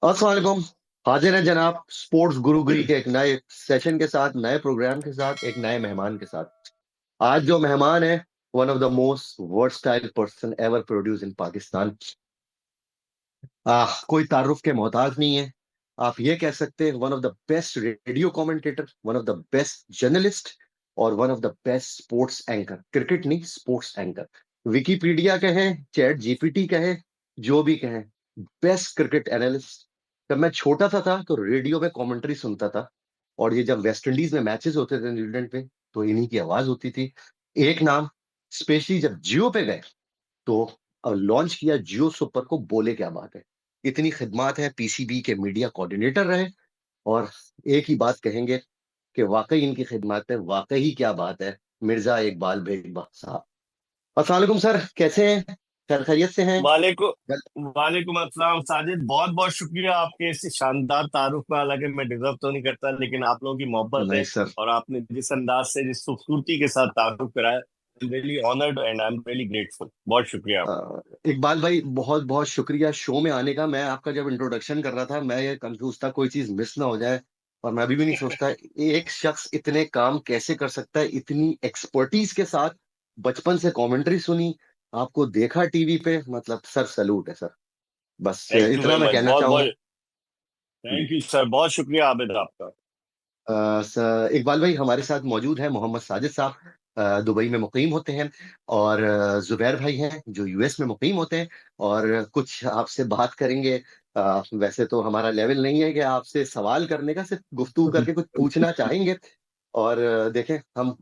अस्सलाम वालेकुम। हाजिर है जनाब स्पोर्ट्स गुरुगिरी के एक नए सेशन के साथ, नए प्रोग्राम के साथ, एक नए मेहमान के साथ। आज जो मेहमान है, one of the most versatile person ever produce in Pakistan. कोई तारुफ के मोहताज नहीं है। आप ये कह सकते हैं one of the best radio commentator, one of the best journalist और one of the best sports anchor. Cricket नहीं, स्पोर्ट्स एंकर। विकीपीडिया कहें, चैट जीपीटी कहें, जो भी कहें, बेस्ट क्रिकेट एनालिस्ट। जब मैं छोटा सा था तो रेडियो में कमेंट्री सुनता था, और ये जब वेस्ट इंडीज में मैचेस होते थे न्यूजीलैंड पे, तो इन्हीं की आवाज होती थी। एक नाम, स्पेशली जब जियो पे गए तो लॉन्च किया जियो सुपर को, बोले क्या बात है। इतनी खिदमात है, पीसीबी के मीडिया कोऑर्डिनेटर रहे, और एक ही बात कहेंगे कि वाकई इनकी खिदमत है, वाकई क्या बात है। मिर्जा इकबाल बेगवा साहब, अस्सलाम वालेकुम सर, कैसे हैं? खैर खैरियत से हैं? वालेकुम वालेकुम अस्सलाम साजिद, बहुत बहुत शुक्रिया आपके इस शानदार तारुफ का। हालांकि मैं डिजर्व तो नहीं करता, लेकिन आप लोगों की मोहब्बत नहीं है सर। और आपने जिस अंदाज से, जिस खूबसूरती के साथ तारुफ कराया, I am really honoured and I am really grateful. बहुत शुक्रिया आपका। इकबाल भाई, बहुत बहुत शुक्रिया शो में आने का। मैं आपका जब इंट्रोडक्शन कर रहा था, मैं ये कंफ्यूज था कोई चीज मिस ना हो जाए। और मैं अभी भी नहीं सोचता एक शख्स इतने काम कैसे कर सकता है, इतनी एक्सपर्टीज के साथ। बचपन से कमेंट्री सुनी, आपको देखा टीवी पे, मतलब सर सैल्यूट है सर। बस थैंक यू इतना वेरी मैं मच, कहना बहुत चाहूंगा। बहुत थैंक यू सर, बहुत शुक्रिया आबिद आपका। इकबाल भाई, हमारे साथ मौजूद है मोहम्मद साजिद साहब, दुबई में मुकीम होते हैं। और जुबैर भाई हैं जो यूएस में मुकीम होते हैं, और कुछ आपसे बात करेंगे। वैसे तो हमारा लेवल नहीं है कि आपसे सवाल करने का, सिर्फ गुफ्तगू करके कुछ पूछना चाहेंगे। और देखें हम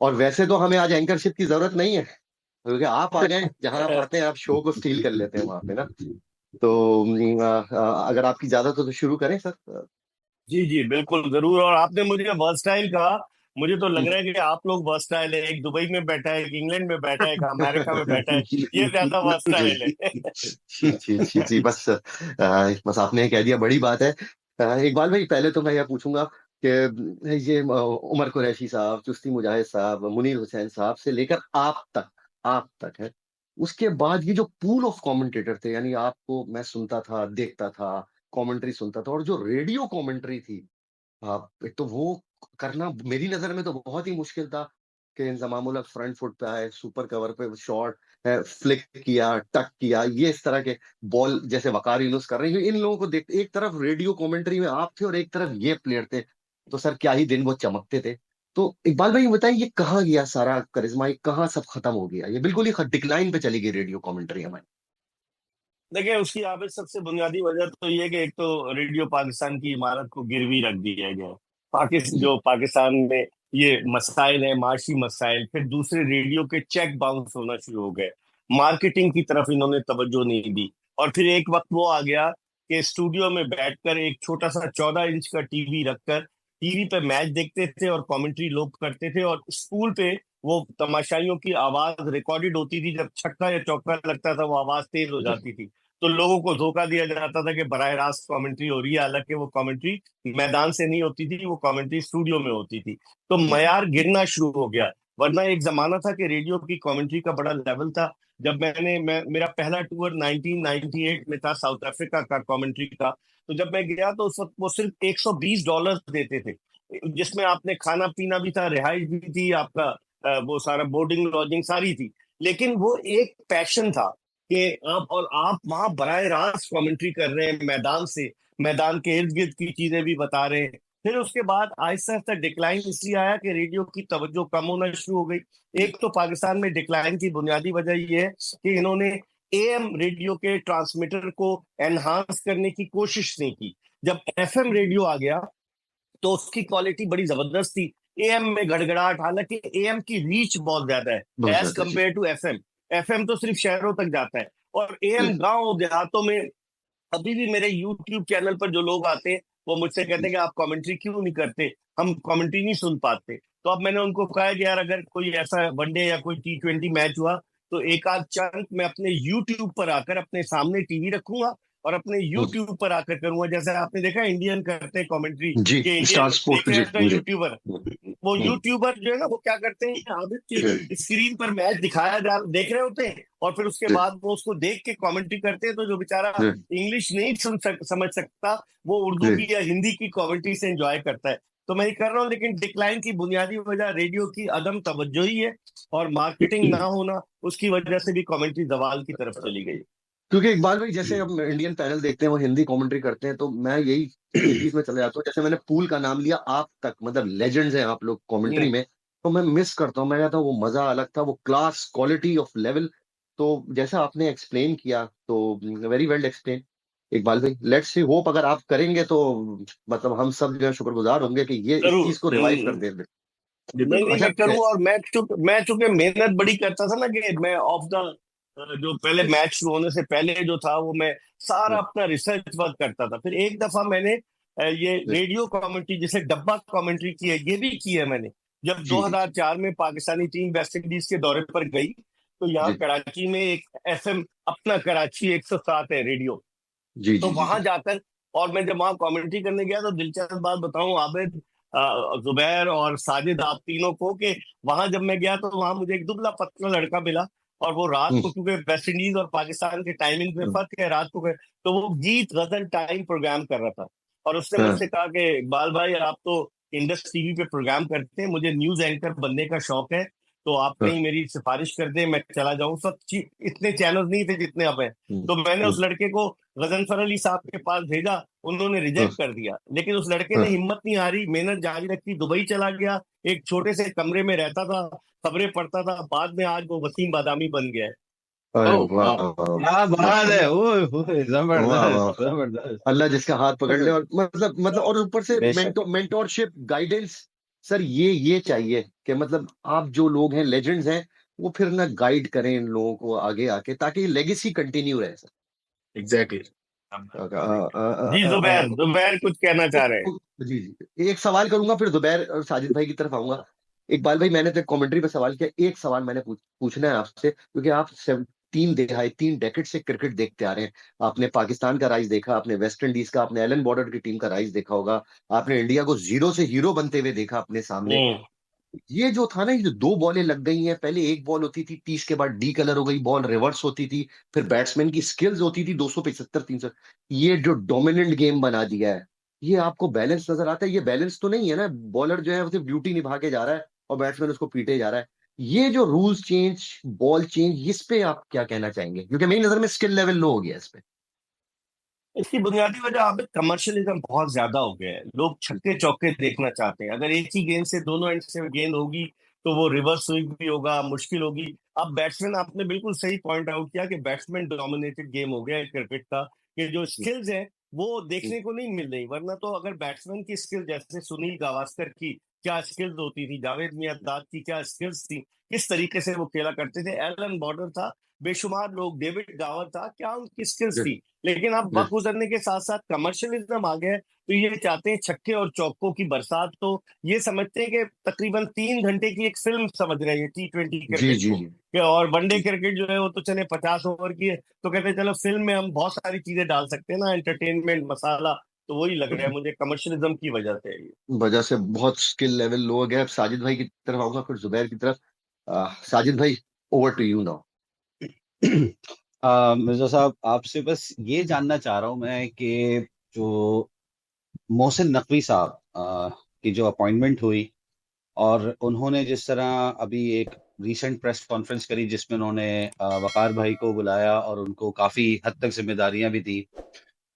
और वैसे तो हमें आज एंकरशिप की जरूरत नहीं है, क्योंकि आप आ गए, जहां आप आते हैं आप शो को स्टील कर लेते हैं वहां पे ना। तो अगर आपकी इजाजत हो तो शुरू करें सर। जी जी बिल्कुल जरूर। और आपने मुझे वर्सटाइल कहा, मुझे तो लग रहा है कि आप लोग वर्सटाइल है। एक दुबई में बैठा है, एक इंग्लैंड में बैठा है, एक अमेरिका में बैठा है, ये ज्यादा वर्सटाइल है। जी जी जी जी, बस बस आपने कह दिया, बड़ी बात है। इकबाल भाई, पहले तो मैं यह पूछूंगा कि ये उमर कुरैशी साहब, चुस्ती मुजाहिद साहब, मुनीर हुसैन साहब से लेकर आप तक है। उसके बाद ये जो पूल ऑफ कमेंटेटर थे, यानी आपको मैं सुनता था, देखता था, कमेंट्री सुनता था, और जो रेडियो कमेंट्री थी, एक तो वो करना मेरी नजर में तो बहुत ही मुश्किल था। कि इंजमाम उल हक फ्रंट फुट पे आए, सुपर कवर पे शॉट फ्लिक किया, टक किया, ये इस तरह के बॉल जैसे वकार यूनुस कर रहे हैं, इन लोगों को देखते, एक तरफ रेडियो कमेंट्री में आप थे और एक तरफ ये प्लेयर थे। तो सर क्या ही दिन वो चमकते थे। तो इकबाल भाई, ये बताइए, ये कहाँ गया सारा करिश्मा, ये कहाँ सब खत्म हो गया, ये बिल्कुल ही डिक्लाइन पे चली गई रेडियो कमेंट्री हमारी। देखिए, उसकी आबिद सबसे बुनियादी वजह तो ये है कि एक तो रेडियो पाकिस्तान की इमारत को गिरवी रख दिया गया है। जी। जो पाकिस्तान में ये मसाइल है, माशी मसाइल, फिर दूसरे रेडियो के चेक बाउंस होना शुरू हो गए। मार्केटिंग की तरफ इन्होंने तवज्जो नहीं दी। और फिर एक वक्त वो आ गया कि स्टूडियो में बैठकर एक छोटा सा 14 इंच का टीवी रखकर टीवी पे मैच देखते थे और कमेंट्री लोग करते थे। और स्कूल पे वो तमाशाइयों की आवाज रिकॉर्डेड होती थी, जब छक्का या चौका लगता था वो आवाज तेज हो जाती थी। तो लोगों को धोखा दिया जाता था कि बराह रास्त कमेंट्री हो रही है, हालांकि वो कमेंट्री मैदान से नहीं होती थी, वो कमेंट्री स्टूडियो में होती थी। तो जी। मयार गिरना शुरू हो गया। वरना एक जमाना था कि रेडियो की कमेंट्री का बड़ा लेवल था। जब मेरा पहला टूर 1998 में था, साउथ अफ्रीका का कमेंट्री का। तो जब मैं गया तो उस वक्त वो सिर्फ $120 देते थे, जिसमें आपने खाना पीना भी था, रिहाइश भी थी, आपका वो सारा बोर्डिंग लॉजिंग सारी थी। लेकिन वो एक पैशन था कि आप वहां बराह रास्त कमेंट्री कर रहे हैं मैदान से, मैदान के इर्द गिर्द की चीजें भी बता रहे हैं। फिर उसके बाद आहिस्ता आहिस्ता डिक्लाइन इसलिए आया कि रेडियो की तवज्जो कम होना शुरू हो गई। एक तो पाकिस्तान में डिक्लाइन की बुनियादी वजह यह है कि इन्होंने एएम रेडियो के ट्रांसमीटर को एनहांस करने की कोशिश नहीं की। जब एफएम रेडियो आ गया तो उसकी क्वालिटी बड़ी जबरदस्त थी। एएम में गड़गड़ाहट, हालांकि एएम की रीच बहुत ज्यादा बहुत है एज ज्यादा जी। Compare to FM. एफएम तो सिर्फ शहरों तक जाता है, और एएम बिल्कुल। गांव देहातों में। अभी भी मेरे यूट्यूब चैनल पर जो लोग आते हैं वो मुझसे कहते हैं कि आप कमेंट्री क्यों नहीं करते, हम कमेंट्री नहीं सुन पाते। तो अब मैंने उनको कहा है कि यार, अगर कोई ऐसा वनडे या कोई T20 मैच हुआ तो एक आध चंक मैं अपने यूट्यूब पर आकर अपने सामने टीवी रखूंगा और अपने यूट्यूब पर आकर करूंगा। जैसे आपने देखा इंडियन करते हैं कमेंट्री जी, के, इंडियन स्टार देख स्पोर्ट, रहे जी, हैं तो जी। यूट्यूबर, वो हम्म, यूट्यूबर जो है ना वो क्या करते हैं, आबिद की स्क्रीन पर मैच दिखाया जा देख रहे होते हैं, और फिर उसके जी, बाद वो उसको देख के कमेंट्री करते हैं। तो जो बेचारा जी, इंग्लिश नहीं समझ सकता, वो उर्दू जी, की या हिंदी की कमेंट्री से एंजॉय करता है। तो मैं ये कर रहा हूँ, लेकिन डिक्लाइन की बुनियादी वजह रेडियो की अदम तवज्जो ही है, और मार्केटिंग ना होना, उसकी वजह से भी कमेंट्री जवाल की तरफ चली गई। क्योंकि इकबाल भाई जैसे हम इंडियन पैनल देखते हैं वो हिंदी कमेंट्री करते हैं, तो मैं यही एक चीज में चले जाता हूँ। जैसे मैंने पूल का नाम लिया, आप तक मतलब लेजेंड्स हैं आप लोग कमेंट्री हम्म। में, तो मैं मिस करता हूँ। मैं कहता हूँ वो मजा अलग था, वो क्लास क्वालिटी ऑफ लेवल। तो जैसा आपने एक्सप्लेन किया, तो वेरी वेल एक्सप्लेन इकबाल भाई। लेट्स सी होप अगर आप करेंगे तो मतलब हम सब जो है शुक्रगुजार होंगे कि ये इस जरूर। चीज को रिवाइव कर दे। जी नहीं बिल्कुल। नहीं, अच्छा मैं करूंगा। और मैं चूंकि मेहनत बड़ी करता था ना, कि मैं ऑफ द जो पहले मैच शुरू होने से पहले जो था, वो मैं सारा अपना रिसर्च वर्क करता था। फिर एक दफा मैंने ये रेडियो कमेंट्री जिसे डब्बा कमेंट्री की है, ये भी की है मैंने। जब जी, जी, 2004 में पाकिस्तानी टीम वेस्ट इंडीज के दौरे पर गई, तो यहाँ जी, कराची में एक एफएम, अपना कराची 107 है रेडियो, जी, तो जी, जी, वहां जी, जाकर, और मैं जब वहां कमेंट्री करने गया, तो दिलचस्प बात बताऊं आबिद, जुबैर और साजिद, आप तीनों को, कि वहां जब मैं गया तो वहां मुझे एक दुबला पतला लड़का मिला, और वो रात हम्म, को, क्योंकि वेस्ट इंडीज और पाकिस्तान के टाइमिंग में हम्म, फर्क है, रात को तो वो गीत गजल टाइम प्रोग्राम कर रहा था। और उसने हाँ, मुझसे कहा कि इकबाल भाई, आप तो इंडस टीवी पे प्रोग्राम करते हैं, मुझे न्यूज एंकर बनने का शौक है, तो आप हाँ, कहीं मेरी सिफारिश कर दें, मैं चला जाऊं। सब इतने चैनल नहीं थे जितने अब हैं। हम्म, तो मैंने उस हम्म, लड़के को गजनफर अली साहब के पास भेजा, उन्होंने हाँ, रिजेक्ट कर दिया, लेकिन उस लड़के ने हाँ। हिम्मत नहीं हारी, मेहनत जारी रखी, दुबई चला गया, एक छोटे से कमरे में रहता था, खबरें पढ़ता था, बाद में आज वो वसीम बादामी बन गया है। अरे तो वाह वाह क्या बात है, माशाल्लाह। ओए वाह जबरदस्त वाह। जबरदस्त। अल्लाह जिसका हाथ पकड़ ले, और मतलब और ऊपर से बेशक। Mentorship guidance. सर ये चाहिए कि मतलब आप जो लोग हैं लेजेंड्स हैं, वो फिर ना गाइड करें इन लोगों को आगे आके, ताकि लेगेसी कंटिन्यू रहे सर। एग्जैक्टली। जी, जुबैर जुबैर कुछ कहना चाह रहे हैं। जी जी, एक सवाल करूंगा फिर जुबैर और साजिद भाई की तरफ आऊंगा। इकबाल भाई मैंने तो कमेंट्री पे सवाल किया, एक सवाल मैंने पूछना है आपसे, क्योंकि आप 3 डेकेड से क्रिकेट देखते आ रहे हैं। आपने पाकिस्तान का राइज देखा, आपने वेस्ट इंडीज का, आपने एलन बॉर्डर की टीम का राइज देखा होगा, आपने इंडिया को जीरो से हीरो बनते हुए देखा अपने सामने। हम्म। ये जो था ना, ये जो 2 बॉलें लग गई हैं, पहले एक बॉल होती थी 30 के बाद डी कलर हो गई, बॉल रिवर्स होती थी, फिर बैट्समैन की स्किल्स होती थी 275 300। ये जो डोमिनेंट गेम बना दिया है, ये आपको बैलेंस नजर आता है? ये बैलेंस तो नहीं है ना, बॉलर जो है वो सिर्फ ड्यूटी निभा के जा रहा है और बैट्समैन उसको पीटे जा रहा है। ये जो रूल्स चेंज, बॉल चेंज, इस पे आप क्या कहना चाहेंगे? क्योंकि मेरी नजर में स्किल लेवल लो हो गया इस पे। इसकी बुनियादी वजह आप, कमर्शियलिज्म बहुत ज्यादा हो गया है, लोग छक्के चौके देखना चाहते हैं। अगर एक ही गेंद से दोनों एंड से गेंद होगी, तो वो रिवर्स स्विंग भी होगा, मुश्किल होगी। अब बैट्समैन, आपने बिल्कुल सही पॉइंट आउट किया कि बैट्समैन डोमिनेटेड गेम हो गया है क्रिकेट का, कि जो स्किल्स है वो देखने को नहीं मिल रही। वरना तो अगर बैट्समैन की स्किल, जैसे सुनील गावस्कर की क्या स्किल्स होती थी, जावेद मियांदाद की क्या स्किल्स थी, किस तरीके से वो खेला करते थे, एलन बॉर्डर था, बेशुमार लोग, डेविड गावर था, क्या उनकी स्किल्स जी, थी। लेकिन अब जी, वक्त गुजरने के साथ साथ कमर्शियलिज्म आ गया है, तो ये चाहते हैं छक्के और चौकों की बरसात। तो ये समझते हैं कि तकरीबन 3 घंटे की एक फिल्म समझ रहे हैं T20 जी, क्रिकेट जी, को, जी, कि और वनडे जी। क्रिकेट जो है वो तो चले 50 ओवर की है, तो कहते हैं चलो फिल्म में हम बहुत सारी चीजें डाल सकते हैं ना, एंटरटेनमेंट मसाला। तो वही लग रहा है मुझे, कमर्शियलिज्म की वजह से है ये। वजह से बहुत स्किल लेवल लो हो गया। अब साजिद भाई की तरफ आऊंगा, फिर जुबैर की तरफ। साजिद भाई, over to you now. Mirza साहब, आपसे बस ये जानना चाह रहा हूँ मैं कि जो मोहसिन नकवी साहब की जो अपॉइंटमेंट हुई, और उन्होंने जिस तरह अभी एक रीसेंट प्रेस कॉन्फ्रेंस करी जिसमें उन्होंने वकार भाई को बुलाया और उनको काफी हद तक जिम्मेदारियां भी दी,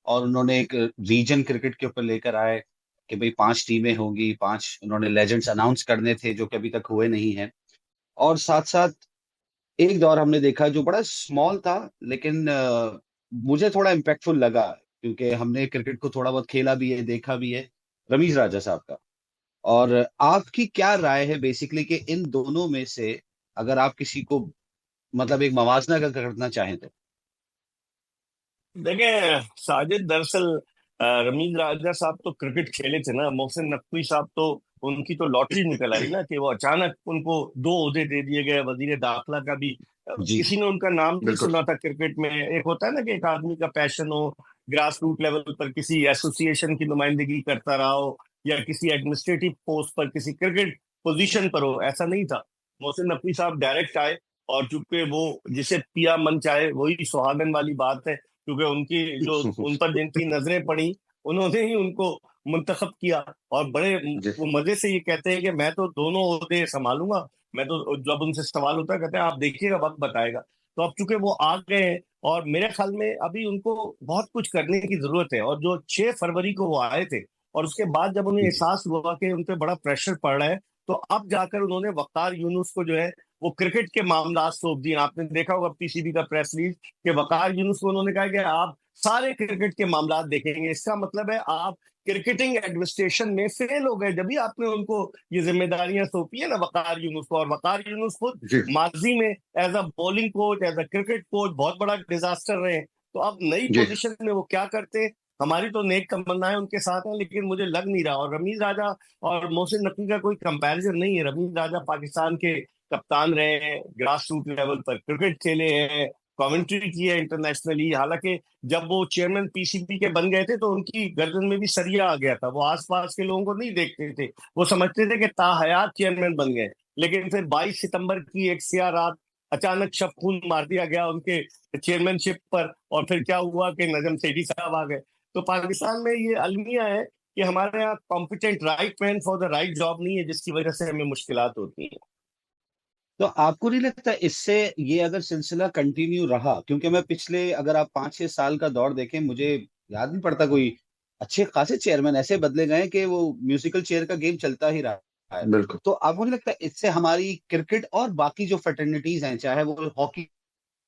और उन्होंने एक रीजन क्रिकेट के ऊपर लेकर आए कि भाई 5 टीमें होंगी, 5 उन्होंने लेजेंड्स अनाउंस करने थे जो कि अभी तक हुए नहीं हैं। और साथ साथ एक दौर हमने देखा जो बड़ा स्मॉल था, लेकिन मुझे थोड़ा इम्पैक्टफुल लगा, क्योंकि हमने क्रिकेट को थोड़ा बहुत खेला भी है, देखा भी है, रमीज राजा साहब का। और आपकी क्या राय है बेसिकली कि इन दोनों में से अगर आप किसी को मतलब एक मवाजना का करना चाहें तो? देखें साजिद, दरअसल रमीज राजा साहब तो क्रिकेट खेले थे ना, मोहसिन नकवी साहब तो, उनकी तो लॉटरी निकल आई ना, कि वो अचानक उनको 2 ओहदे दे दिए गए, वजीर दाखिला का भी जी, किसी ने उनका नाम नहीं बिल्कुल। सुना था क्रिकेट में। एक होता है ना कि एक आदमी का पैशन हो, ग्रास रूट लेवल पर किसी एसोसिएशन की नुमाइंदगी करता रहा हो या किसी एडमिनिस्ट्रेटिव पोस्ट पर किसी क्रिकेट पोजीशन पर हो, ऐसा नहीं था। मोहसिन नकवी साहब डायरेक्ट आए, और चूंकि वो जिसे पिया मन चाहे वही सुहागन वाली बात है, क्योंकि उनकी जो उन पर जिनकी नजरें पड़ी उन्होंने ही उनको मुंतखब किया। और बड़े जी वो मजे से ये कहते हैं कि मैं तो दोनों ओहदे संभालूंगा। मैं तो, जब उनसे सवाल होता है, कहते हैं आप देखिएगा, वक्त बताएगा। तो अब चूंकि वो आ गए हैं, और मेरे ख्याल में अभी उनको बहुत कुछ करने की जरूरत है। और जो 6 फरवरी को वो आए थे, और उसके बाद जब उन्हें एहसास हुआ कि उन पर बड़ा प्रेशर पड़ रहा है, तो अब जाकर उन्होंने वकार यूनुस को जो है वो क्रिकेट के मामला सौंप दिए। आपने देखा होगा पीसीबी का प्रेस रिलीज, कि वकार यूनुस को उन्होंने कहा कि आप सारे क्रिकेट के मामला देखेंगे। इसका मतलब है आप क्रिकेटिंग एडमिनिस्ट्रेशन में फेल हो गए, जब भी आपने उनको ये जिम्मेदारियां सौंपी है ना वकार यूनुस को। और वकार यूनुस खुद जी माजी में as a bowling coach, as a cricket coach बहुत बड़ा डिजास्टर रहे। तो अब नई जी पोजीशन में वो क्या करते, हमारी तो नेक तमन्नाएं उनके साथ हैं, लेकिन मुझे लग नहीं रहा। और रमीज राजा और मोहसिन नकवी का कोई कंपैरिजन नहीं है। रमीज राजा पाकिस्तान के कप्तान रहे हैं, ग्रास रूट लेवल पर क्रिकेट खेले हैं, कमेंट्री की है इंटरनेशनली। हालांकि जब वो चेयरमैन पीसीबी के बन गए थे तो उनकी गर्दन में भी सरिया आ गया था, वो आसपास के लोगों को नहीं देखते थे, वो समझते थे कि ताहयात चेयरमैन बन गए। लेकिन फिर 22 सितंबर की एक स्याह रात अचानक शब खून मार दिया गया उनके चेयरमैनशिप पर, और फिर क्या हुआ कि नजम सेठी साहब आ गए। तो पाकिस्तान में ये अलमिया है कि हमारे यहाँ competent right man for the right job नहीं है, जिसकी वजह से हमें मुश्किलात होती हैं। तो आपको नहीं लगता इससे, ये अगर सिलसिला कंटिन्यू रहा, क्योंकि मैं पिछले, अगर आप 5-6 साल का दौर देखें, मुझे याद नहीं पड़ता कोई अच्छे खासे चेयरमैन ऐसे बदले गए कि वो म्यूजिकल चेयर का गेम चलता ही रहा है। बिल्कुल। तो आपको नहीं लगता इससे हमारी क्रिकेट और बाकी जो फ्रेटर्निटीज हैं, चाहे वो हॉकी,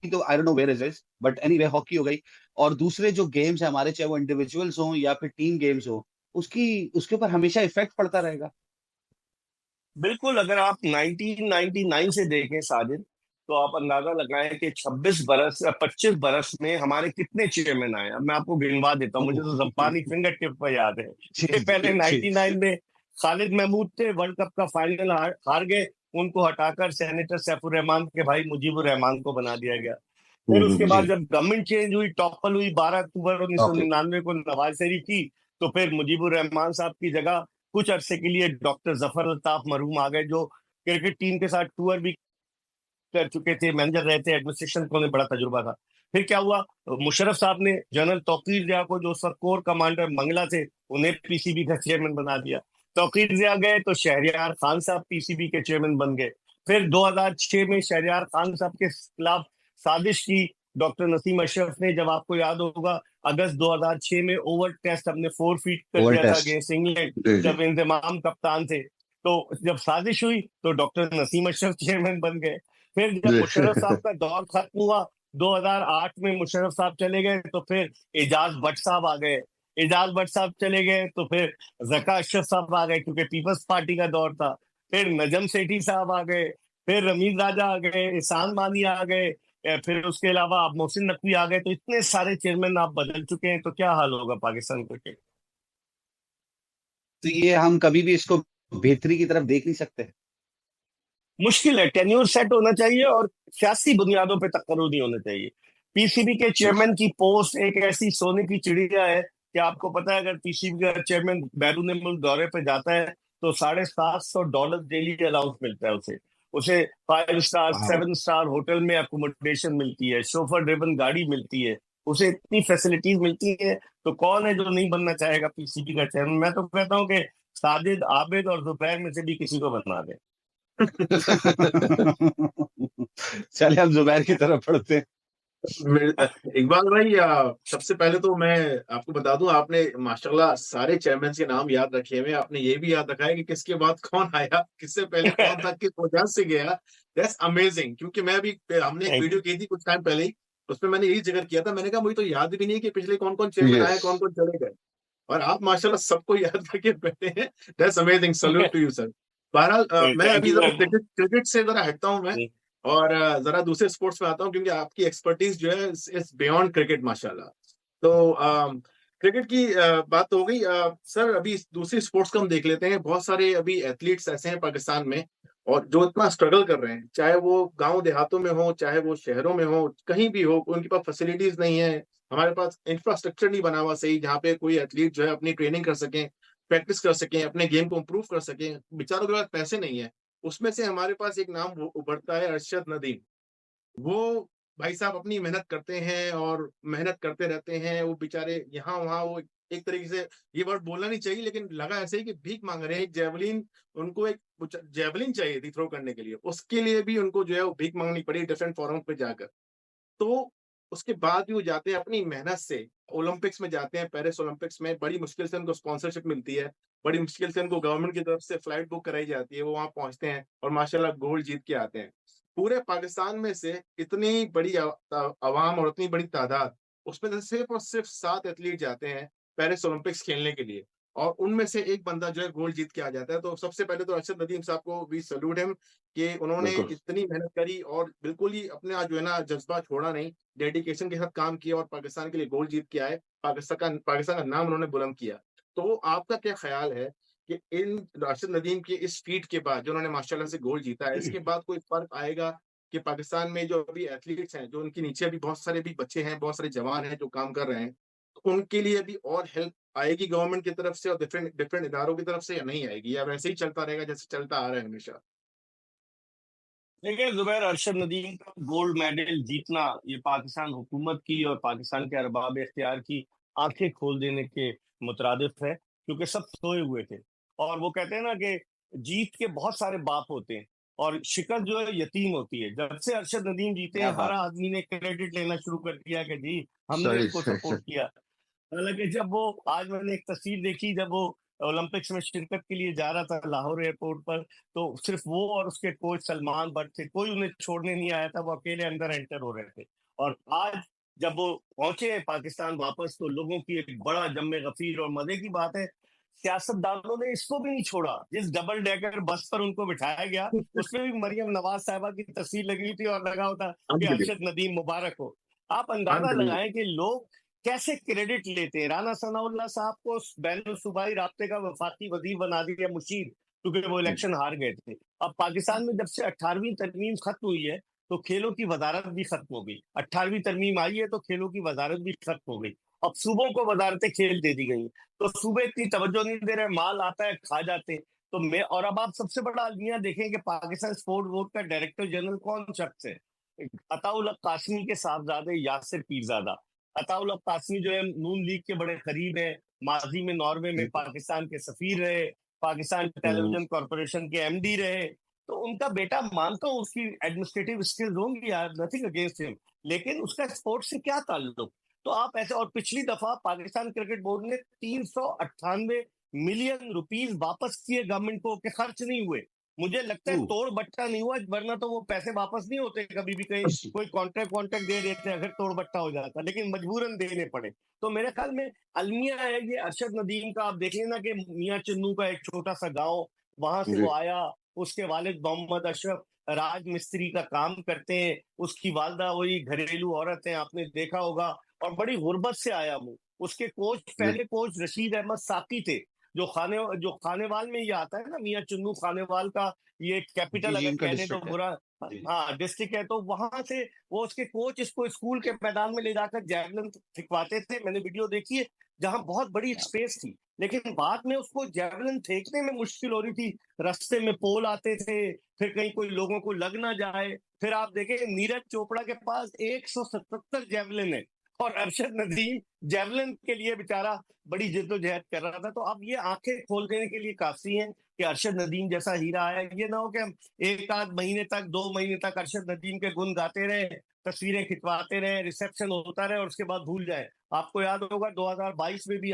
तो I don't know where is is, but anyway hockey हो गई, और दूसरे जो गेम्स हैं हमारे, चाहे वो इंडिविजुअल्स हो या फिर टीम गेम्स हो, उसकी उसके ऊपर हमेशा इफेक्ट पड़ता रहेगा? बिल्कुल, अगर आप 1999 से देखें साजिद, तो आप अंदाजा लगाएं कि 25 बरस में हमारे कितने चेयरमैन आए। अब मैं आपको गिनवा देता हूँ, मुझे तो जबानी फिंगर टिप पर याद है जी कि पहले जी जी। 99 में खालिद महमूद थे, वर्ल्ड कप का फाइनल हार गए, उनको हटाकर सेनेटर सैफुर रहमान के भाई मुजीबुर रहमान को बना दिया गया। फिर उसके जी। बाद जब गवर्नमेंट चेंज हुई, टॉपल हुई 12 अक्टूबर उन्नीस सौ ओके। निन्यानवे को नवाज शरीफ की, तो फिर मुजीबुर रहमान साहब की जगह कुछ अरसे के लिए डॉक्टर जफर अल्ताफ मरहूम आ गए, जो क्रिकेट टीम के साथ टूर भी कर चुके थे, मैनेजर रहे थे, एडमिनिस्ट्रेशन को उन्हें बड़ा तजुर्बा था। फिर क्या हुआ, मुशर्रफ साहब ने जनरल तौकीर जिया को, जो उस वक्त कोर कमांडर मंगला थे, उन्हें पीसीबी का चेयरमैन बना दिया। तौकीर जिया गए तो शहरियार खान साहब पीसीबी के चेयरमैन बन गए। फिर 2006 में शहरियार खान साहब के खिलाफ साजिश की डॉक्टर नसीम अशरफ ने, जब आपको याद होगा अगस्त 2006 में ओवर टेस्ट हमने 4 फीट कर ओवर दिया था टेस्ट। अगेंस्ट इंग्लैंड, जी जी जब इंतमाम कप्तान थे। तो जब साजिश हुई तो डॉक्टर नसीम अशरफ चेयरमैन बन गए। फिर जब जी मुशर्रफ साहब का दौर खत्म हुआ, 2008 में मुशर्रफ साहब चले गए, तो फिर एजाज भट्ट साहब आ गए। एजाज भट्ट साहब चले गए तो फिर जका अशरफ साहब आ गए, क्योंकि पीपल्स पार्टी का दौर था। फिर नजम सेठी साहब आ गए, फिर रमीज राजा आ गए, एहसान मानी आ गए, फिर उसके अलावा आप मोहसिन नकवी आ गए। तो इतने सारे चेयरमैन आप बदल चुके हैं, तो क्या हाल होगा पाकिस्तान क्रिकेट। तो ये हम कभी भी इसको बेहतरी की तरफ देख नहीं सकते? मुश्किल है, टेन्योर सेट होना चाहिए और सियासी बुनियादों पे तकर्रुर नहीं होना चाहिए। पीसीबी के चेयरमैन की पोस्ट एक ऐसी सोने की चिड़िया है कि आपको पता है, अगर पीसीबी का चेयरमैन बैरून मुल्क दौरे पे जाता है तो $750 डेली अलाउंस मिलता है उसे। उसे 5 स्टार वाह। 7 स्टार होटल में अकोमोडेशन मिलती है, शोफर ड्रिवन गाड़ी मिलती है, उसे इतनी फैसिलिटीज मिलती है। तो कौन है जो नहीं बनना चाहेगा पीसीबी का चेयरमैन। मैं तो कहता हूँ कि साजिद, आबिद और जुबैर में से भी किसी को बना दे। चले हम जुबैर की तरफ पढ़ते हैं। इकबाल भाई, सबसे पहले तो मैं आपको बता दूं, आपने माशाल्लाह सारे चेयरमैन के नाम याद रखे हुए। आपने ये भी याद रखा है कि किसके बाद कौन आया, किससे पहले कौन था, किस वजह से गया। That's amazing. क्योंकि मैं भी, हमने एक वीडियो की थी कुछ टाइम पहले ही, उसमें मैंने यही जिक्र किया था। मैंने कहा मुझे तो याद भी नहीं है कि पिछले कौन कौन चेयरमैन आए, यस कौन कौन चले गए, और आप माशाल्लाह सबको याद करके बैठे हैं। That's amazing, salute to you sir. बहरहाल, मैं थैंक अभी यू जरा वेरी क्रिकेट से जरा हटता हूँ मैं, और जरा दूसरे स्पोर्ट्स में आता हूँ, क्योंकि आपकी एक्सपर्टीज जो है इज बियॉन्ड क्रिकेट माशाल्लाह। तो क्रिकेट की बात तो हो गई। सर, अभी दूसरी स्पोर्ट्स को हम देख लेते हैं। बहुत सारे अभी एथलीट्स ऐसे हैं पाकिस्तान में और जो इतना स्ट्रगल कर रहे हैं, चाहे वो गाँव देहातों में हो, चाहे वो शहरों में हो, कहीं भी हो, उनके पास फैसिलिटीज़ नहीं है, हमारे पास इंफ्रास्ट्रक्चर नहीं बना हुआ सही, जहाँ पे कोई एथलीट जो है अपनी ट्रेनिंग कर सकें, प्रैक्टिस कर सकें, अपने गेम को इम्प्रूव कर सकें, बेचारों के पास पैसे नहीं है। उसमें से हमारे पास एक नाम उ उभरता है अरशद नदीम। वो भाई साहब अपनी मेहनत करते हैं और मेहनत करते रहते हैं, वो बेचारे यहाँ-वहाँ वो एक तरीके से ये वर्ड बोलना नहीं चाहिए लेकिन लगा ऐसे ही कि भीख माँग रहे हैं, एक जेवलिन उनको एक कुछ जेवलिन चाहिए थी थ्रो करने के लिए, उसके लिए भी उनको जो है वो भीख माँगनी पड़ी डिफरेंट फोरम पे जाकर। तो उसके बाद भी वो जाते हैं अपनी मेहनत से, ओलंपिक्स में जाते हैं, पेरिस ओलंपिक्स में बड़ी मुश्किल से उनको स्पॉन्सरशिप मिलती है, बड़ी मुश्किल से उनको गवर्नमेंट की तरफ से फ्लाइट बुक कराई जाती है, वो वहाँ पहुँचते हैं और माशाल्लाह गोल्ड जीत के आते हैं। पूरे पाकिस्तान में से इतनी बड़ी अवाम और इतनी बड़ी तादाद, उसमें से सिर्फ़ और सिर्फ़ 7 एथलीट जाते हैं पेरिस ओलंपिक्स खेलने के लिए और उनमें से एक बंदा जो है गोल्ड जीत के आ जाता है। तो सबसे पहले तो अरशद नदीम साहब को वी सैल्यूट हिम कि उन्होंने बिल्कुल। इतनी मेहनत करी और बिल्कुल ही अपना जो है ना जज़्बा छोड़ा नहीं, डेडिकेशन के साथ काम किया और पाकिस्तान के लिए गोल्ड जीत के आए। पाकिस्तान का नाम उन्होंने बुलंद किया। तो आपका क्या ख़्याल है कि इन राशिद नदीम के इस फ़ीट के बाद जो उन्होंने माशाल्लाह से गोल्ड जीता है, इसके बाद कोई फ़र्क आएगा कि पाकिस्तान में जो अभी एथलीट्स हैं, जो उनके नीचे अभी बहुत सारे भी बच्चे हैं, बहुत सारे जवान हैं जो काम कर रहे हैं, तो उनके लिए अभी और हेल्प आएगी गवर्नमेंट की तरफ से और डिफरेंट डिफरेंट इदारों की तरफ से या नहीं आएगी या वैसे ही चलता रहेगा जैसे चलता आ रहा है हमेशा? देखिए जुबैर, अरशद नदीम का गोल्ड मेडल जीतना ये पाकिस्तान हुकूमत की और पाकिस्तान के अरबाब इख्तियार की आंखें खोल देने के मुतरादिफ है, क्योंकि सब सोए हुए थे। और वो कहते हैं ना कि जीत के बहुत सारे बाप होते हैं और शिकस्त जो है यतीम होती है। जब से अरशद नदीम जीते क्या हैं, हर बात। आदमी ने क्रेडिट लेना शुरू कर दिया कि जी हमने सही, उनको सही। सपोर्ट किया। हालांकि जब वो, आज मैंने एक तस्वीर देखी, जब वो ओलंपिक्स में शिरकत के लिए जा रहा था लाहौर एयरपोर्ट पर, तो सिर्फ वो और उसके कोच सलमान बट थे, कोई उन्हें छोड़ने नहीं आया था, वो अकेले अंदर एंटर हो रहे थे। और आज जब वो पहुंचे हैं पाकिस्तान वापस, तो लोगों की एक बड़ा जम्मे गफीर, और मजे की बात है सियासतदानों ने इसको भी नहीं छोड़ा। जिस डबल डेकर बस पर उनको बिठाया गया, उसमें भी मरियम नवाज साहबा की तस्वीर लगी हुई थी और लगा होता कि अनबिलीव अरशद नदीम मुबारक हो। आप अंदाजा अनबिलीव लगाएं कि लोग कैसे क्रेडिट लेते हैं। राना सनाउल्लाह साहब को बैनुल सूबाई राब्ते का वफाकी वजीर बना दिया मुशीर, क्योंकि वो इलेक्शन हार गए थे। अब पाकिस्तान में जब से 18वीं तरमीम खत्म हुई है, तो खेलों की वजारत भी खत्म हो गई। 18वीं तरमीम आई है तो खेलों की वजारत भी खत्म हो गई। अब सूबों को वजारतें खेल दे दी गई, तो सूबे इतनी तवज्जो नहीं दे रहे, माल आता है खा जाते हैं। तो मैं, और अब आप सबसे बड़ा अलमिया देखें कि पाकिस्तान स्पोर्ट बोर्ड का डायरेक्टर जनरल कौन शख्स है? अताउल हक कासमी के साहबजादे यासिर पीरजादा। अताउल हक कासमी जो है नून लीग के बड़े करीब है, माजी में नॉर्वे में पाकिस्तान के सफीर रहे, पाकिस्तान हुँ। टेलीविजन कॉरपोरेशन के एमडी रहे। तो उनका बेटा, मानता हूँ उसकी एडमिनिस्ट्रेटिव स्किल्स होंगी यार, नथिंग अगेंस्ट हिम, लेकिन उसका स्पोर्ट्स से क्या ताल्लुक? तो आप ऐसे, और पिछली दफा पाकिस्तान क्रिकेट बोर्ड ने 398 मिलियन रुपीस वापस किए गवर्नमेंट को कि खर्च नहीं हुए। मुझे लगता है तोड़ बट्टा नहीं हुआ, वरना तो वो पैसे वापस नहीं होते कभी भी। कहीं कोई कॉन्ट्रैक्ट दे देते अगर तोड़ बट्टा हो जाता, लेकिन मजबूरन देने पड़े। तो मेरे ख्याल में अलमिया है ये अरशद नदीम का। आप देख लेना कि मियाँ चन्नू का एक छोटा सा गांव, वहां से जी। वो आया। उसके वालिद मोहम्मद अशरफ राज मिस्त्री का काम करते हैं, उसकी वालदा वही घरेलू औरत है, आपने देखा होगा। और बड़ी गुर्बत से आया वो। उसके कोच, जी। पहले कोच रशीद अहमद साकी थे, जो खानेवाल में ये आता है ना, मियाँ चुन्नू खानेवाल का ये कैपिटल जी जी, अगर उनका कह दें तो डिस्ट्रिक्ट है। बुरा, जी हाँ डिस्ट्रिक्ट है। तो वहां से वो उसके कोच इसको स्कूल के मैदान में ले जाकर जैवलिन फेंकवाते थे। मैंने वीडियो देखी है जहां बहुत बड़ी स्पेस थी, लेकिन बाद में उसको जैवलिन फेंकने में मुश्किल हो रही थी। रास्ते में पोल आते थे, फिर कहीं कोई लोगों को लग ना जाए। फिर आप देखें नीरज चोपड़ा के पास 177 जैवलिन है, और अरशद नदीम जैवलिन के लिए बेचारा बड़ी जिद्दोजहद कर रहा था। तो अब ये आंखें खोल देने के लिए काफी है कि अरशद नदीम जैसा हीरा आया। ये ना हो कि हम एक आध महीने तक, 2 महीने तक अरशद नदीम के गुण गाते रहे, तस्वीरें खिंचवाते रहे, रिसेप्शन होता रहे और उसके बाद भूल जाए। आपको याद होगा 2022 में भी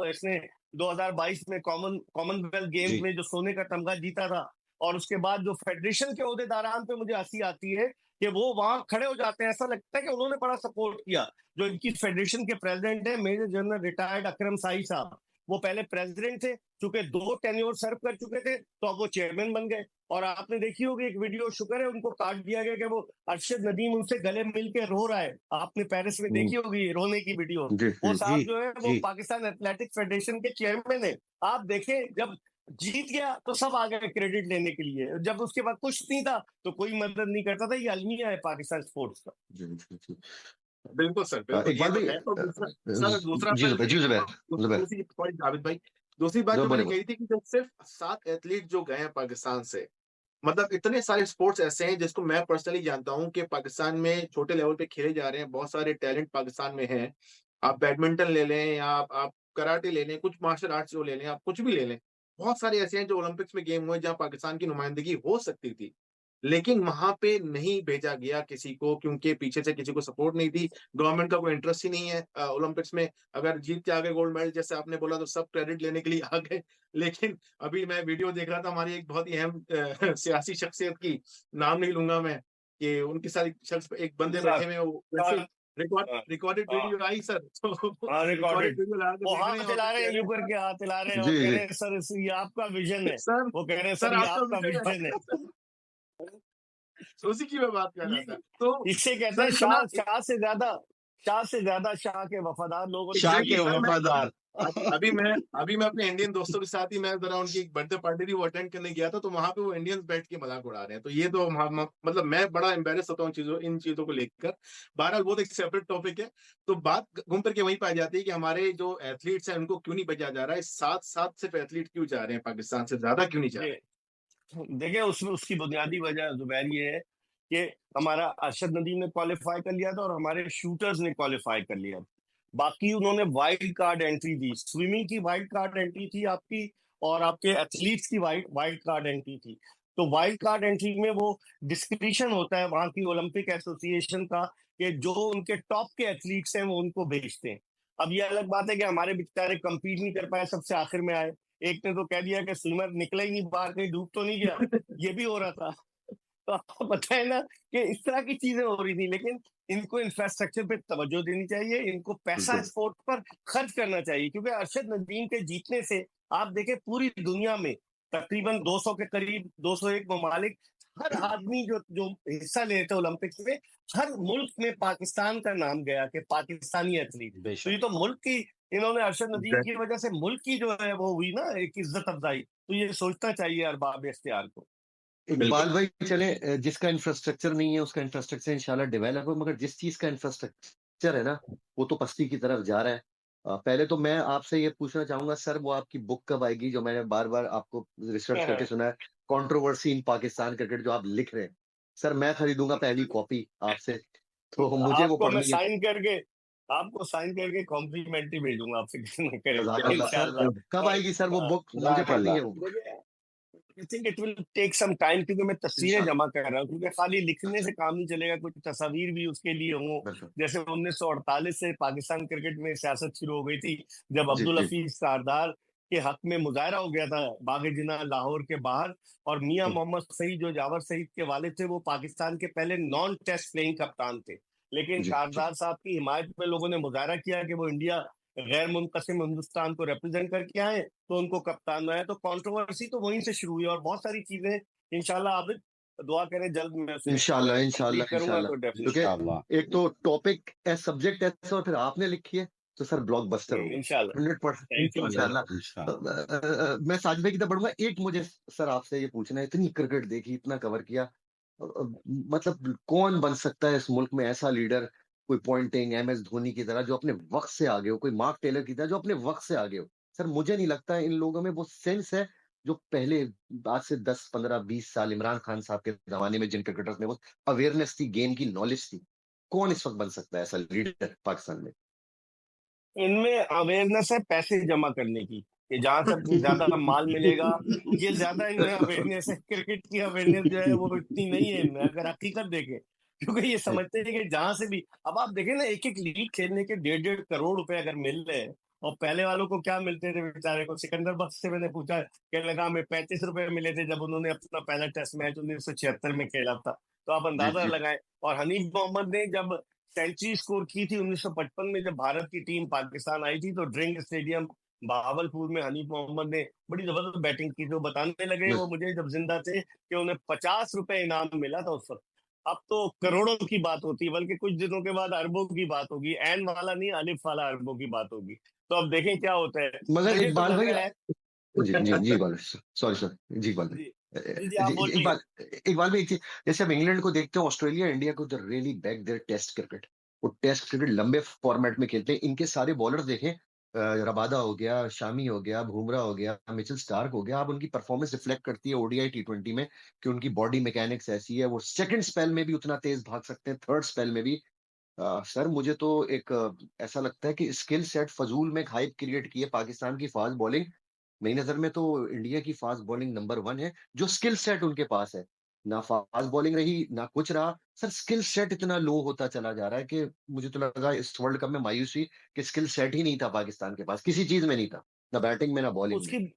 इसने 2022 में कॉमनवेल्थ गेम्स जी। में जो सोने का तमगा जीता था, और उसके बाद जो फेडरेशन के ओहदेदारान पे मुझे हंसी आती है कि वो वहां खड़े हो जाते हैं, ऐसा लगता है कि उन्होंने बड़ा सपोर्ट किया। जो इनकी फेडरेशन के प्रेसिडेंट है मेजर जनरल रिटायर्ड अकरम साई साहब, वो पहले प्रेसिडेंट थे, चूंकि 2 टेन्योर सर्व कर चुके थे, तो अब वो चेयरमैन बन गए। और आपने देखी होगी एक वीडियो, शुक्र है उनको काट दिया गया, कि वो अरशद नदीम उनसे गले मिल के रो रहा है। आपने पेरिस में हुँ। देखी होगी रोने की वीडियो। जी, वो जी। जी साहब जो है वो जी पाकिस्तान एथलेटिक फेडरेशन के चेयरमैन है। आप देखें, जब जीत गया तो सब आ गए क्रेडिट लेने के लिए, जब उसके बाद कुछ नहीं था तो कोई मदद नहीं करता था। ये अलमिया है पाकिस्तान स्पोर्ट्स का। जी जी जी। बिल्कुल सर, बिल्कुल ये इकबाल तो भाई, है। और दूसरा सर, दूसरा जी मैं जुबैर, जी एक जुबैर, जुबैर, दूसरी पॉइंट जावेद भाई, दूसरी बात जो जो बोले मैंने बोले। कही थी कि जो सिर्फ 7 एथलीट जो गए हैं पाकिस्तान से, मतलब इतने सारे स्पोर्ट्स ऐसे हैं जिसको मैं पर्सनली जानता हूं कि पाकिस्तान में छोटे लेवल पे खेले जा रहे हैं, बहुत सारे टैलेंट पाकिस्तान में हैं। आप बैडमिंटन ले लें, या आप कराटे ले लें, कुछ मार्शल आर्ट्स जो ले लें, आप कुछ भी ले लें, बहुत सारे ऐसे हैं जो ओलंपिक्स में गेम हुए जहां पाकिस्तान की नुमाइंदगी हो सकती थी, लेकिन वहां पे नहीं भेजा गया किसी को, क्योंकि पीछे से किसी को सपोर्ट नहीं थी। गवर्नमेंट का कोई इंटरेस्ट ही नहीं है ओलंपिक्स में। अगर जीत के आ गए गोल्ड मेडल जैसे आपने बोला, तो सब क्रेडिट लेने के लिए आ गए। लेकिन अभी मैं वीडियो देख रहा था हमारी एक बहुत ही अहम सियासी शख्सियत की, नाम नहीं लूंगा मैं, कि उनके साथ एक शख्स, एक बंदे इमरान बैठे हुए हैं, वो वैसे खान। हाँ रिकॉर्डेड हाँ वीडियो आई सर, तो हाँ, रिकॉर्डेड रिकॉर्डेड। वीडियो लगा के वो देख रहे हैं हाथ और हिला रहे कह हैं, रहे यूं हैं करके हाथ हिला रहे हैं और जी कह जी। रहे हैं सर ये आपका विजन है। सर, वो कह रहे हैं सर सर ये आपका आपका विजय विजन है। है। तो उसी की मैं बात कर रहा था। ये- तो इससे कहते सर हैं इतना शाह से ज्यादा शाह के वफादार लोग, और शाह एग्जैक्टली के सर, मैं वफादार। अभी मैं अपने इंडियन दोस्तों के साथ ही, मैं जरा उनकी एक बर्थडे पार्टी थी वो अटेंड करने गया था, तो वहां पे वो इंडियंस बैठ के मजाक उड़ा रहे हैं। तो ये तो मतलब मैं बड़ा एम्बेरस होता हूँ इन चीजों को लेकर। बहरहाल वो तो एक सेपरेट टॉपिक है। तो बात घूम फिर के वहीं पाई जाती है कि हमारे जो एथलीट्स हैं उनको क्यों नहीं भेजा जा रहा है, 7 सिर्फ एथलीट क्यों जा रहे हैं पाकिस्तान से, ज्यादा क्यों नहीं जा रहे देखिए उसमें उसकी बुनियादी वजह जुबैर ये है कि हमारा अरशद नदीम ने क्वालिफाई कर लिया था और हमारे शूटर्स ने क्वालिफाई कर लिया। बाकी उन्होंने वाइल्ड कार्ड एंट्री दी, स्विमिंग की वाइल्ड कार्ड एंट्री थी आपकी, और आपके एथलीट्स की वाइल्ड वाइल्ड कार्ड एंट्री थी। तो वाइल्ड कार्ड एंट्री में वो डिस्क्रिप्शन होता है वहां की ओलंपिक एसोसिएशन का, कि जो उनके टॉप के एथलीट्स हैं वो उनको भेजते हैं। अब ये अलग बात है कि हमारे बेचारे कंपीट नहीं कर पाए, सबसे आखिर में आए। एक ने तो कह दिया कि स्विमर निकला ही नहीं बाहर, कहीं डूब तो नहीं गया, ये भी हो रहा था। तो आपको पता है ना कि इस तरह की चीजें हो रही थी। लेकिन इनको इंफ्रास्ट्रक्चर पे तवज्जो देनी चाहिए, इनको पैसा बिल्कुल स्पोर्ट पर खर्च करना चाहिए, क्योंकि अरशद नदीम के जीतने से आप देखें पूरी दुनिया में तकरीबन 200 के करीब, 201 ममालिक, हर आदमी जो जो हिस्सा ले रहे थे ओलंपिक्स में, हर मुल्क में पाकिस्तान का नाम गया कि पाकिस्तानी एथलीट। तो ये बेशक। तो मुल्क की, इन्होंने अरशद नदीम हैं? की वजह से मुल्क की जो है वो हुई ना एक इज्जत अफजाई। तो ये सोचना चाहिए अरबाब इख्तियार को। बिल्कुल। इकबाल भाई चले, जिसका इंफ्रास्ट्रक्चर नहीं है उसका इंफ्रास्ट्रक्चर इंशाल्लाह डेवलप हो, मगर जिस चीज का इंफ्रास्ट्रक्चर है ना वो तो पस्ती की तरफ जा रहा है। पहले तो मैं आपसे ये पूछना चाहूंगा सर, वो आपकी बुक कब आएगी जो मैंने बार बार आपको रिसर्च करके सुना है, कंट्रोवर्सी इन पाकिस्तान क्रिकेट, जो आप लिख रहे हैं। सर मैं खरीदूंगा पहली कॉपी आपसे, तो मुझे वो आपको मैं पढ़नी है। साइन करके आपको साइन करके कॉम्प्लीमेंट्री भेजूंगा, आप फिक्र न करें जज़ाकल्लाह इंशाल्लाह। सर, कब और आएगी सर वो बुक, मुझे पढ़नी जज़ाकल्लाह। है वो बुक। देखिए, I think it will take some time, क्योंकि मैं तस्वीरें इंशाल्लाह। जमा कर रहा हूँ, क्योंकि खाली लिखने से काम नहीं चलेगा, कुछ तस्वीर भी उसके लिए हों। बिल्कुल। जैसे 1948 से पाकिस्तान क्रिकेट में सियासत शुरू हो गई थी, जब जी अब्दुल जी। हफीज सरदार के हक में मुजाहरा हो गया था बाग जिना लाहौर के बाहर, और मियां मोहम्मद सईद जो जावर सईद के वालिद थे वो पाकिस्तान के पहले नॉन टेस्ट प्लेइंग कप्तान थे। लेकिन जी जी। कारदार साहब की हिमायत में लोगों ने मुजाहरा किया कि वो इंडिया गैर मुनकसिम हिंदुस्तान को रिप्रेजेंट करके आए, तो उनको कप्तान बनाया। तो कंट्रोवर्सी तो वहीं से शुरू हुई, और बहुत सारी चीजें इंशाल्लाह आप दुआ करें जल्द मैं उसे इंशाल्लाह कंप्लीट इंशाल्लाह करूंगा, इंशाल्लाह, तो डेफिनेटली क्योंकि एक तो टॉपिक है, सब्जेक्ट ऐसा, और फिर आपने लिखी है, तो सर ब्लॉकबस्टर होगी इंशाल्लाह। 100% थैंक यू इंशाल्लाह इंशाल्लाह। इंशाल्लाह। मैं साजिद भाई की तरफ बढ़ूंगा। एक मुझे सर आपसे ये पूछना है, इतनी क्रिकेट देखी, इतना कवर किया, मतलब कौन बन सकता है इस मुल्क में ऐसा लीडर, कोई पॉइंटिंग MS धोनी की तरह जो अपने वक्त से आगे हो, कोई मार्क टेलर की तरह जो अपने वक्त से आगे हो। सर मुझे नहीं लगता इन लोगों में वो सेंस है जो पहले, आज से 10 15 20 साल इमरान खान साहब के जमाने में जिन क्रिकेटर्स में वो अवेयरनेस थी, गेम की नॉलेज थी। कौन इस वक्त बन सकता है ऐसा लीडर पाकिस्तान में? इनमें अवेयरनेस है पैसे जमा करने की, कि जहां से ज्यादा माल मिलेगा, ये ज्यादा इनमें अवेयरनेस है। क्रिकेट की अवेयरनेस जो है वो इतनी नहीं है इनमें, अगर हकीकत देखें। क्योंकि ये समझते हैं कि जहां से भी, अब आप देखें ना, एक एक लीग खेलने के 1.5 करोड़ रुपए अगर मिल रहे हैं, और पहले वालों को क्या मिलते थे बेचारे को। सिकंदर बख्श से मैंने पूछा, कहने लगा हमें 35 रुपए मिले थे जब उन्होंने अपना पहला टेस्ट मैच 1976 में खेला था। तो आप जी अंदाजा जी। लगाएं। और हनीफ मोहम्मद ने जब सेंचुरी स्कोर की थी 1955 में, जब भारत की टीम पाकिस्तान आई थी, तो ड्रिंक स्टेडियम बहावलपुर में हनीफ मोहम्मद ने बड़ी जबरदस्त बैटिंग की। जो बताने लगे वो मुझे जब जिंदा थे कि उन्हें 50 रुपए इनाम मिला था उस वक्त। अब तो करोड़ों की बात होती है, बल्कि कुछ दिनों के बाद अरबों की बात होगी। एन वाला नहीं, अलिफ वाला अरबों की बात होगी। तो अब देखें क्या होता है। मगर मुझे तो इकबाल लग भाई, रहा है जी, जी, जी इकबाल सॉरी, सॉरी। जी इकबाल भाई। जी जी जी, जी, आप बोलिए। इकबाल भाई एक चीज़, जैसे हम इंग्लैंड को देखते हैं, ऑस्ट्रेलिया, इंडिया को they really back their test cricket. वो टेस्ट क्रिकेट लंबे फॉर्मेट में खेलते हैं। इनके सारे बॉलर देखें, रबादा हो गया, शामी हो गया, बुमराह हो गया, मिचेल स्टार्क हो गया। अब उनकी परफॉर्मेंस रिफ्लेक्ट करती है ओडीआई टी20 में कि उनकी बॉडी मैकेनिक्स ऐसी है, वो सेकंड स्पेल में भी उतना तेज भाग सकते हैं, थर्ड स्पेल में भी। सर मुझे तो एक ऐसा लगता है कि स्किल सेट फजूल में हाइप क्रिएट की है पाकिस्तान की फास्ट बॉलिंग। मेरी नजर में तो इंडिया की फास्ट बॉलिंग नंबर वन है, जो स्किल सेट उनके पास है। ना फास्ट बॉलिंग रही ना कुछ रहा, सर स्किल सेट इतना लो होता चला जा रहा है कि मुझे तो लगा इस वर्ल्ड कप में मायूसी कि स्किल सेट ही नहीं था पाकिस्तान के पास, किसी चीज में नहीं था, ना बैटिंग में ना बॉलिंग में। उसकी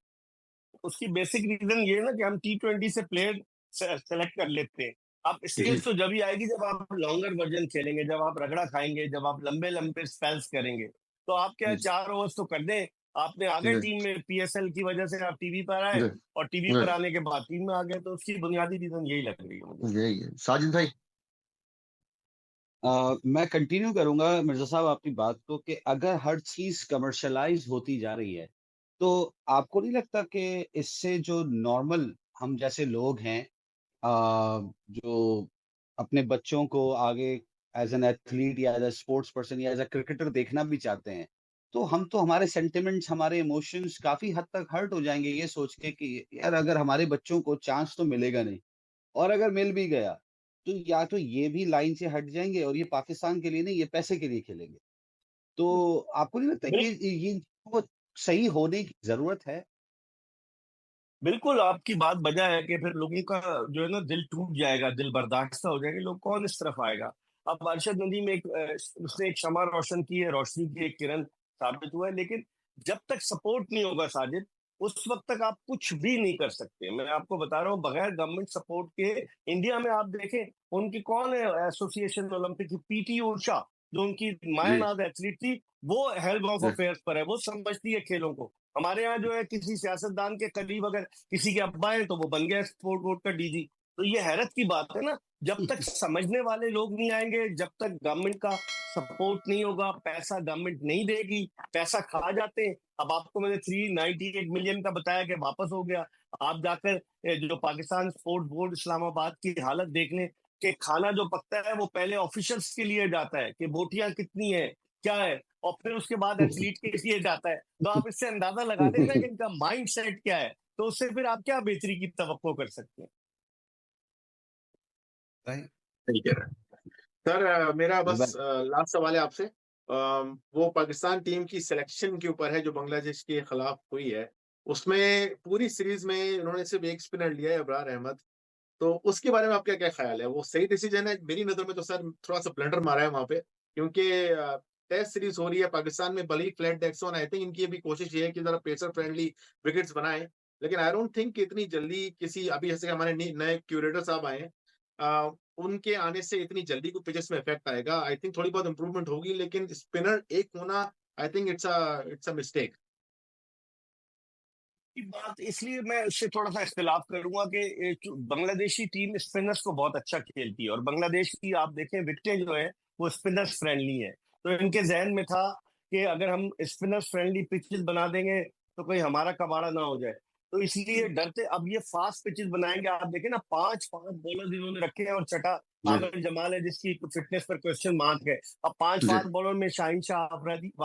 उसकी बेसिक रीजन ये है ना कि हम T20 से प्लेयर सेलेक्ट कर लेते हैं। आप जी, स्किल्स तो जब ही आएगी जब आप लॉन्गर वर्जन खेलेंगे, जब आप रगड़ा खाएंगे, जब आप लंबे लंबे स्पेल्स करेंगे। तो आप क्या जी, है, 4 ओवर्स तो कर दें, आपने आ जी, गए टीम में, पीएसएल की वजह से आप टीवी पर आए, जी, और टीवी जी, पर आने के बाद टीम में आ गए। तो उसकी बुनियादी रीजन यही लग रही है मुझे। यही है साजिद भाई। मैं कंटिन्यू करूंगा मिर्जा साहब आपकी बात को कि अगर हर चीज कमर्शलाइज होती जा रही है तो आपको नहीं लगता कि इससे जो नॉर्मल हम जैसे लोग हैं जो अपने बच्चों को आगे एज एन एथलीट या एज अ स्पोर्ट्स पर्सन या एज अ क्रिकेटर देखना भी चाहते हैं, तो हम तो हमारे सेंटिमेंट्स हमारे इमोशंस काफी हद तक हर्ट हो जाएंगे ये सोच के कि यार अगर हमारे बच्चों को चांस तो मिलेगा नहीं, और अगर मिल भी गया तो या तो ये भी लाइन से हट जाएंगे और ये पाकिस्तान के लिए नहीं, ये पैसे के लिए खेलेंगे। तो आपको नहीं लगता कि ये वो सही होने की जरूरत है? बिल्कुल आपकी बात बजा है कि फिर लोगों का जो है ना दिल टूट जाएगा, दिल बर्दाश्त हो जाएगा, लोग कौन इस तरफ आएगा। अब अरशद नदी में उसने एक शमा रोशन की है, रोशनी की एक किरण साबित हुआ है। लेकिन जब तक सपोर्ट नहीं होगा साजिद, उस वक्त तक आप कुछ भी नहीं कर सकते। मैं आपको बता रहा हूँ, बगैर गवर्नमेंट सपोर्ट के इंडिया में आप देखें, उनकी कौन है एसोसिएशन ओलंपिक की, पीटी उषा, जो उनकी जी, मायानाद एथलीट थी, वो हेल्थ ऑफ जी, अफेयर्स पर है, वो समझती है खेलों को। हमारे यहाँ जो है, किसी सियासतदान के करीब अगर किसी के अब्बा है तो वो बन गया स्पोर्ट बोर्ड का डीजी। तो ये हैरत की बात है ना, जब तक समझने वाले लोग नहीं आएंगे, जब तक गवर्नमेंट का सपोर्ट नहीं होगा, पैसा गवर्नमेंट नहीं देगी, पैसा खा जाते हैं। अब आपको मैंने 398 मिलियन का बताया कि वापस हो गया। आप जाकर जो पाकिस्तान स्पोर्ट बोर्ड इस्लामाबाद की हालत देख लें कि खाना जो पकता है वो पहले ऑफिशियल्स के लिए जाता है कि बोटियां कितनी है, क्या है, और फिर उसके बाद एथलीट के लिए जाता है। तो आप इससे अंदाजा लगा लेना कि इनका माइंड सेट क्या है। तो उससे फिर आप क्या बेहतरी की तवक्को कर सकते हैं। Right? सही कह रहे हैं सर। मेरा बस मैं लास्ट सवाल है आपसे। वो पाकिस्तान टीम की सिलेक्शन के ऊपर है जो बांग्लादेश के खिलाफ हुई है। उसमें पूरी सीरीज में उन्होंने सिर्फ एक स्पिनर लिया है, अबरार अहमद। तो उसके बारे में आपका क्या ख्याल है? वो सही डिसीजन है? मेरी नजर में तो सर थोड़ा सा ब्लंडर मारा है वहां पे, क्योंकि टेस्ट सीरीज हो रही है पाकिस्तान में, भले ही flat decks on, I think इनकी भी कोशिश ये है कि जरा पेसर फ्रेंडली विकेट्स बनाए। लेकिन आई डोंट थिंक कि इतनी जल्दी किसी, अभी जैसे हमारे नए क्यूरेटर साहब आए हैं, उनके आने से इतनी जल्दी को पिचेस में इफेक्ट आएगा? आई थिंक थोड़ी बहुत इंप्रूवमेंट होगी, लेकिन स्पिनर एक होना, I think it's a mistake. की बात इसलिए मैं उससे थोड़ा सा इख्तिलाफ करूंगा कि बांग्लादेशी टीम स्पिनर्स को बहुत अच्छा खेलती है, और बांग्लादेश की आप देखें विकेटें जो है वो स्पिनर्स फ्रेंडली है। तो इनके जहन में था कि अगर हम स्पिनर्स फ्रेंडली पिचेस बना देंगे तो कोई हमारा कबाड़ा ना हो जाए। तो इसलिए डरते, अब ये फास्ट पिचेस बनाएंगे। आप देखें ना, 5 5 बॉलर इन्होंने रखे हैं, और छठा जी, आमिर जमाल है जिसकी फिटनेस पर क्वेश्चन मार्क है। अब 5 जी, 5 बॉलर में शाहीन शाह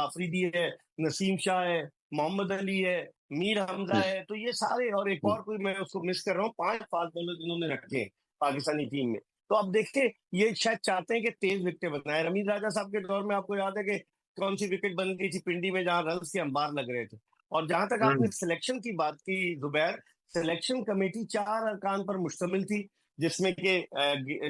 आफरीदी है, नसीम शाह है, मोहम्मद अली है, मीर हमजा जी, है। तो ये सारे, और एक और कोई मैं उसको मिस कर रहा हूँ, 5 फास्ट बॉलर इन्होंने रखे हैं पाकिस्तानी टीम में। तो अब देखते, ये शायद चाहते हैं कि तेज विकेटें बनाए। रमीज राजा साहब के दौर में आपको याद है कि कौन सी विकेट बन गई थी पिंडी में, जहां रन के अंबार लग रहे थे। और जहां तक आपने हम्म। सिलेक्शन की बात की जुबैर, सिलेक्शन कमेटी 4 अरकान पर मुश्तमिल थी, जिसमें कि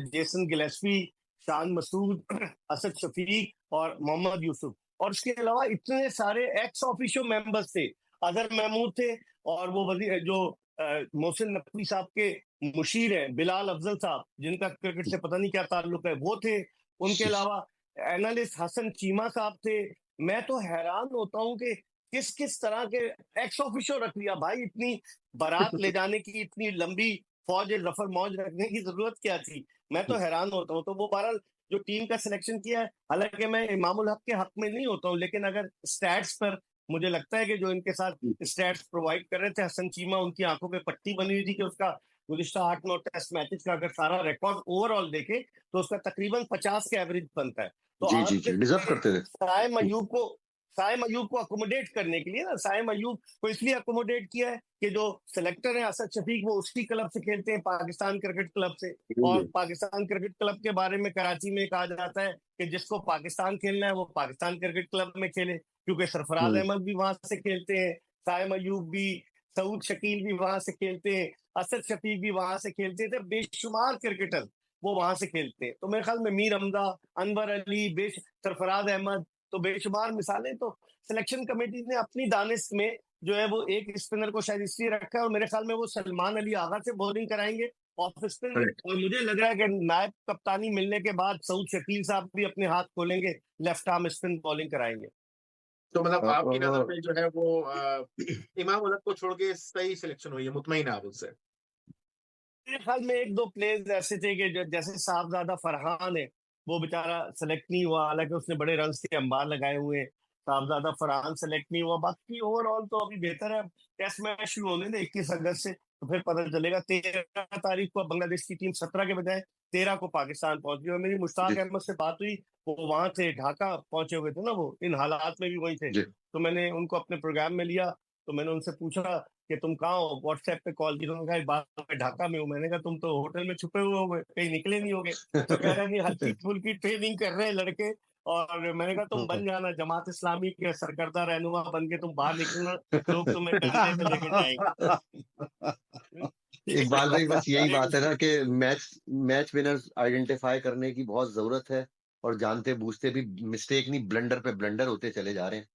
जेसन गिलेस्पी, शान मसूद, असद शफीक और मोहम्मद यूसुफ। और इसके अलावा इतने सारे एक्स ऑफिशियो मेंबर्स थे, अजहर महमूद थे, और वो वजीर जो मोहसिन नकवी साहब के मुशीर हैं, बिलाल अफजल साहब, जिनका क्रिकेट से पता नहीं क्या ताल्लुक है, वो थे। उनके अलावा एनालिस्ट हसन चीमा साहब थे। मैं तो हैरान होता हूं कि किस किस तरह के एक्स ऑफिशियो रख लिया भाई। इतनी बारात ले जाने की, इतनी लंबी फौज रफर मौज रखने की जरूरत क्या थी? मैं तो हैरान होता हूँ। तो वो बहरहाल जो टीम का सिलेक्शन किया है, हालांकि मैं इमामुल हक के हक में नहीं होता हूँ, लेकिन अगर स्टैट्स पर मुझे लगता है कि जो इनके साथ स्टैट्स प्रोवाइड कर रहे थे हसन चीमा, उनकी आंखों पे पट्टी बनी हुई थी कि उसका गुज़िश्ता 8-9 टेस्ट मैचेस का अगर सारा रिकॉर्ड ओवरऑल देखे तो उसका तकरीबन 50 के एवरेज बनता है। तो जी जी आपने जी, डिजर्व करते थे। साइम अयूब को अकोमोडेट करने के लिए ना, साइम अयूब को इसलिए अकोमोडेट किया है कि जो सिलेक्टर है असद शफीक, वो उसी क्लब से खेलते हैं, पाकिस्तान क्रिकेट क्लब से। और पाकिस्तान क्रिकेट क्लब के बारे में कराची में कहा जाता है कि जिसको पाकिस्तान खेलना है वो पाकिस्तान क्रिकेट क्लब में खेले, क्योंकि सरफराज अहमद भी वहां से खेलते हैं, साइम अयूब भी, सऊद शकील भी वहां से खेलते हैं, असद शफीक भी वहां से खेलते थे, बेशुमार क्रिकेटर वो वहां से खेलते हैं। तो मेरे ख्याल में मीर हमजा, अनवर अली, सरफराज अहमद, तो बेशुमार मिसालें। तो सिलेक्शन कमेटी ने अपनी दानिश में जो है वो एक स्पिनर को शायद इसलिए रखा है, और मेरे ख्याल में वो सलमान अली आगा से बॉलिंग कराएंगे ऑफ स्पिन। और मुझे लग रहा है कि नायब कप्तानी मिलने के बाद सऊद शकील साहब भी अपने हाथ खोलेंगे, लेफ्ट आर्म स्पिन बॉलिंग कराएंगे। तो मतलब आपकी नजर में जो है वो इमाम उलग को छोड़ के सही सिलेक्शन हुई है, मुतमईन आप उससे? मेरे ख्याल में एक दो प्लेयर्स ऐसे थे कि जैसे साहबजादा फरहान है, वो बेचारा सेलेक्ट नहीं हुआ, हालांकि उसने बड़े रन के अंबार लगाए हुए हैं। साहबजादा फरहान सेलेक्ट नहीं हुआ। बाकी ओवरऑल तो अभी बेहतर है। टेस्ट मैच शुरू होने थे 21 अगस्त से, तो फिर पता चलेगा। 13 तारीख को बांग्लादेश की टीम 17 के बजाय 13 को पाकिस्तान पहुंच गई। और मेरी मुश्ताक अहमद से बात हुई, वो वहां थे, ढाका पहुंचे हुए थे ना, वो इन हालात में भी वहीं थे। तो मैंने उनको अपने प्रोग्राम में लिया, तो मैंने उनसे पूछा कि तुम कहाँ हो, व्हाट्सएप पे कॉल की, तो उन्होंने कहा बात मैं ढाका में हूँ। मैंने कहा तुम तो होटल में छुपे हुए हो, कहीं निकले नहीं होगे। तो कह रहे हैं कि हल्की फुल्की ट्रेनिंग कर रहे हैं लड़के। और मैंने कहा तुम बन जाना जमात इस्लामी के सरकर्दा रहनुमा बन के, तुम बाहर निकलना, लोग तुम्हें कंधे पे लेके जाएंगे। इकबाल भाई, बस यही बात है ना कि मैच मैच विनर्स आइडेंटिफाई करने की बहुत जरूरत है, और जानते बूझते भी मिस्टेक नहीं, ब्लंडर पे ब्लंडर होते चले जा रहे हैं।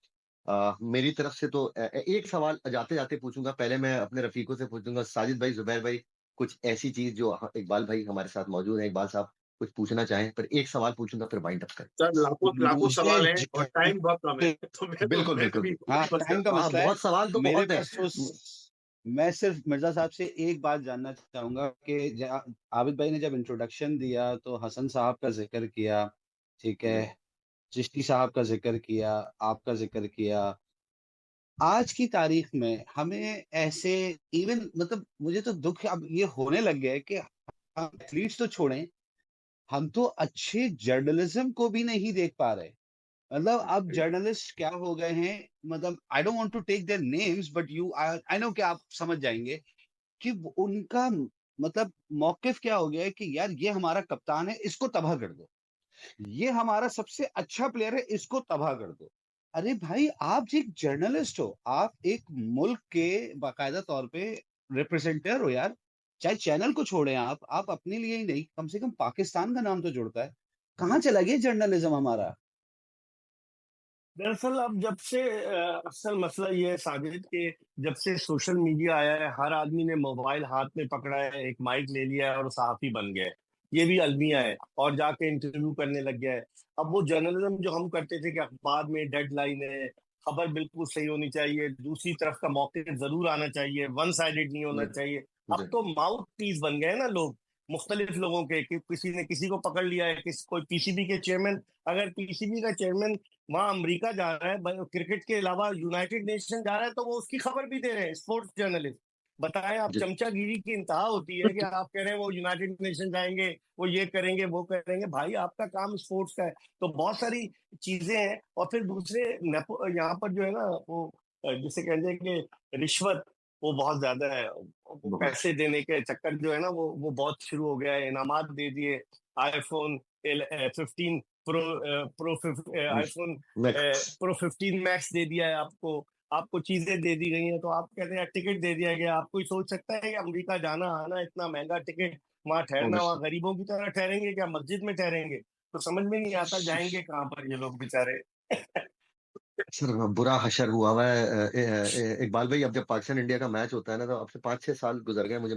मेरी तरफ से तो एक सवाल जाते जाते पूछूंगा। पहले मैं अपने रफीकों से पूछूंगा, साजिद भाई, जुबैर भाई, कुछ ऐसी चीज जो इकबाल भाई हमारे साथ मौजूद है, इकबाल साहब कुछ पूछना चाहें, पर एक सवाल पूछूंगा फिर वाइंड अप करें। सर लाखों लाखों मुझे सवाल हैं और टाइम बहुत कम है, तो बिल्कुल मैं बिल्कुल भी बिल्कुल। हाँ, बस टाइम का हाँ, मसला है। बहुत सवाल तो मेरे बहुत है। पास तो मैं सिर्फ मिर्जा साहब से एक बात जानना चाहूंगा कि आबिद भाई ने जब इंट्रोडक्शन दिया तो हसन साहब का जिक्र किया, ठीक है, चिश्ती साहब का जिक्र किया, आपका जिक्र किया। आज की तारीख में हमें ऐसे, इवन मतलब मुझे तो दुख अब ये होने लग गया है कि हम एथलीट्स तो छोड़ें, हम तो अच्छे जर्नलिज्म को भी नहीं देख पा रहे। मतलब अब जर्नलिस्ट क्या हो गए हैं, मतलब I don't want to take their names but you I know कि आप समझ जाएंगे कि उनका मतलब मौकिफ क्या हो गया है कि यार ये हमारा कप्तान है, इसको तबाह कर दो, ये हमारा सबसे अच्छा प्लेयर है, इसको तबाह कर दो। अरे भाई, आप एक जर्नलिस्ट हो, आप एक मुल्क के बाकायदा तौर पे रिप्रेजेंटर हो यार। चाहे चैनल को छोड़ें, आप अपने लिए ही नहीं, कम से कम पाकिस्तान का नाम तो जुड़ता है। कहाँ चला गया जर्नलिज्म हमारा? दरअसल अब जब से असल मसला ये है साजिद के, जब से सोशल मीडिया आया है, हर आदमी ने मोबाइल हाथ में पकड़ा है, एक माइक ले लिया है और सहाफी बन गया है। ये भी अलमिया है, और जाके इंटरव्यू करने लग गया है। अब वो जर्नलिज्म जो हम करते थे कि अखबार में डेडलाइन है, खबर बिल्कुल सही होनी चाहिए, दूसरी तरफ का मौके जरूर आना चाहिए, वन साइडेड नहीं होना जी चाहिए। अब जी तो माउथ पीस बन गए ना लोग, मुख्तलिफ लोगों के, कि किसी ने किसी को पकड़ लिया है, कोई पीसीबी के चेयरमैन, अगर पीसीबी का चेयरमैन वहां अमेरिका जा रहा है, क्रिकेट के अलावा यूनाइटेड नेशन जा रहा है, तो वो उसकी खबर भी दे रहे हैं स्पोर्ट्स जर्नलिस्ट। बताएं आप, जी। चमचागिरी की इंतहा होती है कि आप कह रहे हैं वो यूनाइटेड नेशन जाएंगे, वो ये करेंगे, वो करेंगे। भाई आपका काम स्पोर्ट्स का है। तो बहुत सारी चीजें हैं। और फिर दूसरे यहाँ पर जो है ना, वो जिसे कहते हैं कि रिश्वत, वो बहुत ज्यादा है। वो बहुत पैसे देने के चक्कर जो है ना, वो बहुत शुरू हो गया है। इनामात दे दिए, iPhone 15 pro, iPhone next. Pro 15 max दे दिया है आपको, आपको चीजें दे दी गई हैं। तो आप कहते हैं टिकट दे दिया गया। आप कोई सोच सकता है कि अमेरिका जाना आना इतना महंगा टिकट, वहां ठहरना, वहां गरीबों की तरह ठहरेंगे क्या, मस्जिद में ठहरेंगे? तो समझ में नहीं आता जाएंगे कहाँ पर ये लोग बेचारे। सर, बुरा हशर हुआ है। इकबाल भाई, अब जब पाकिस्तान इंडिया का मैच होता है ना, तो अब से 5-6 साल गुजर गए मुझे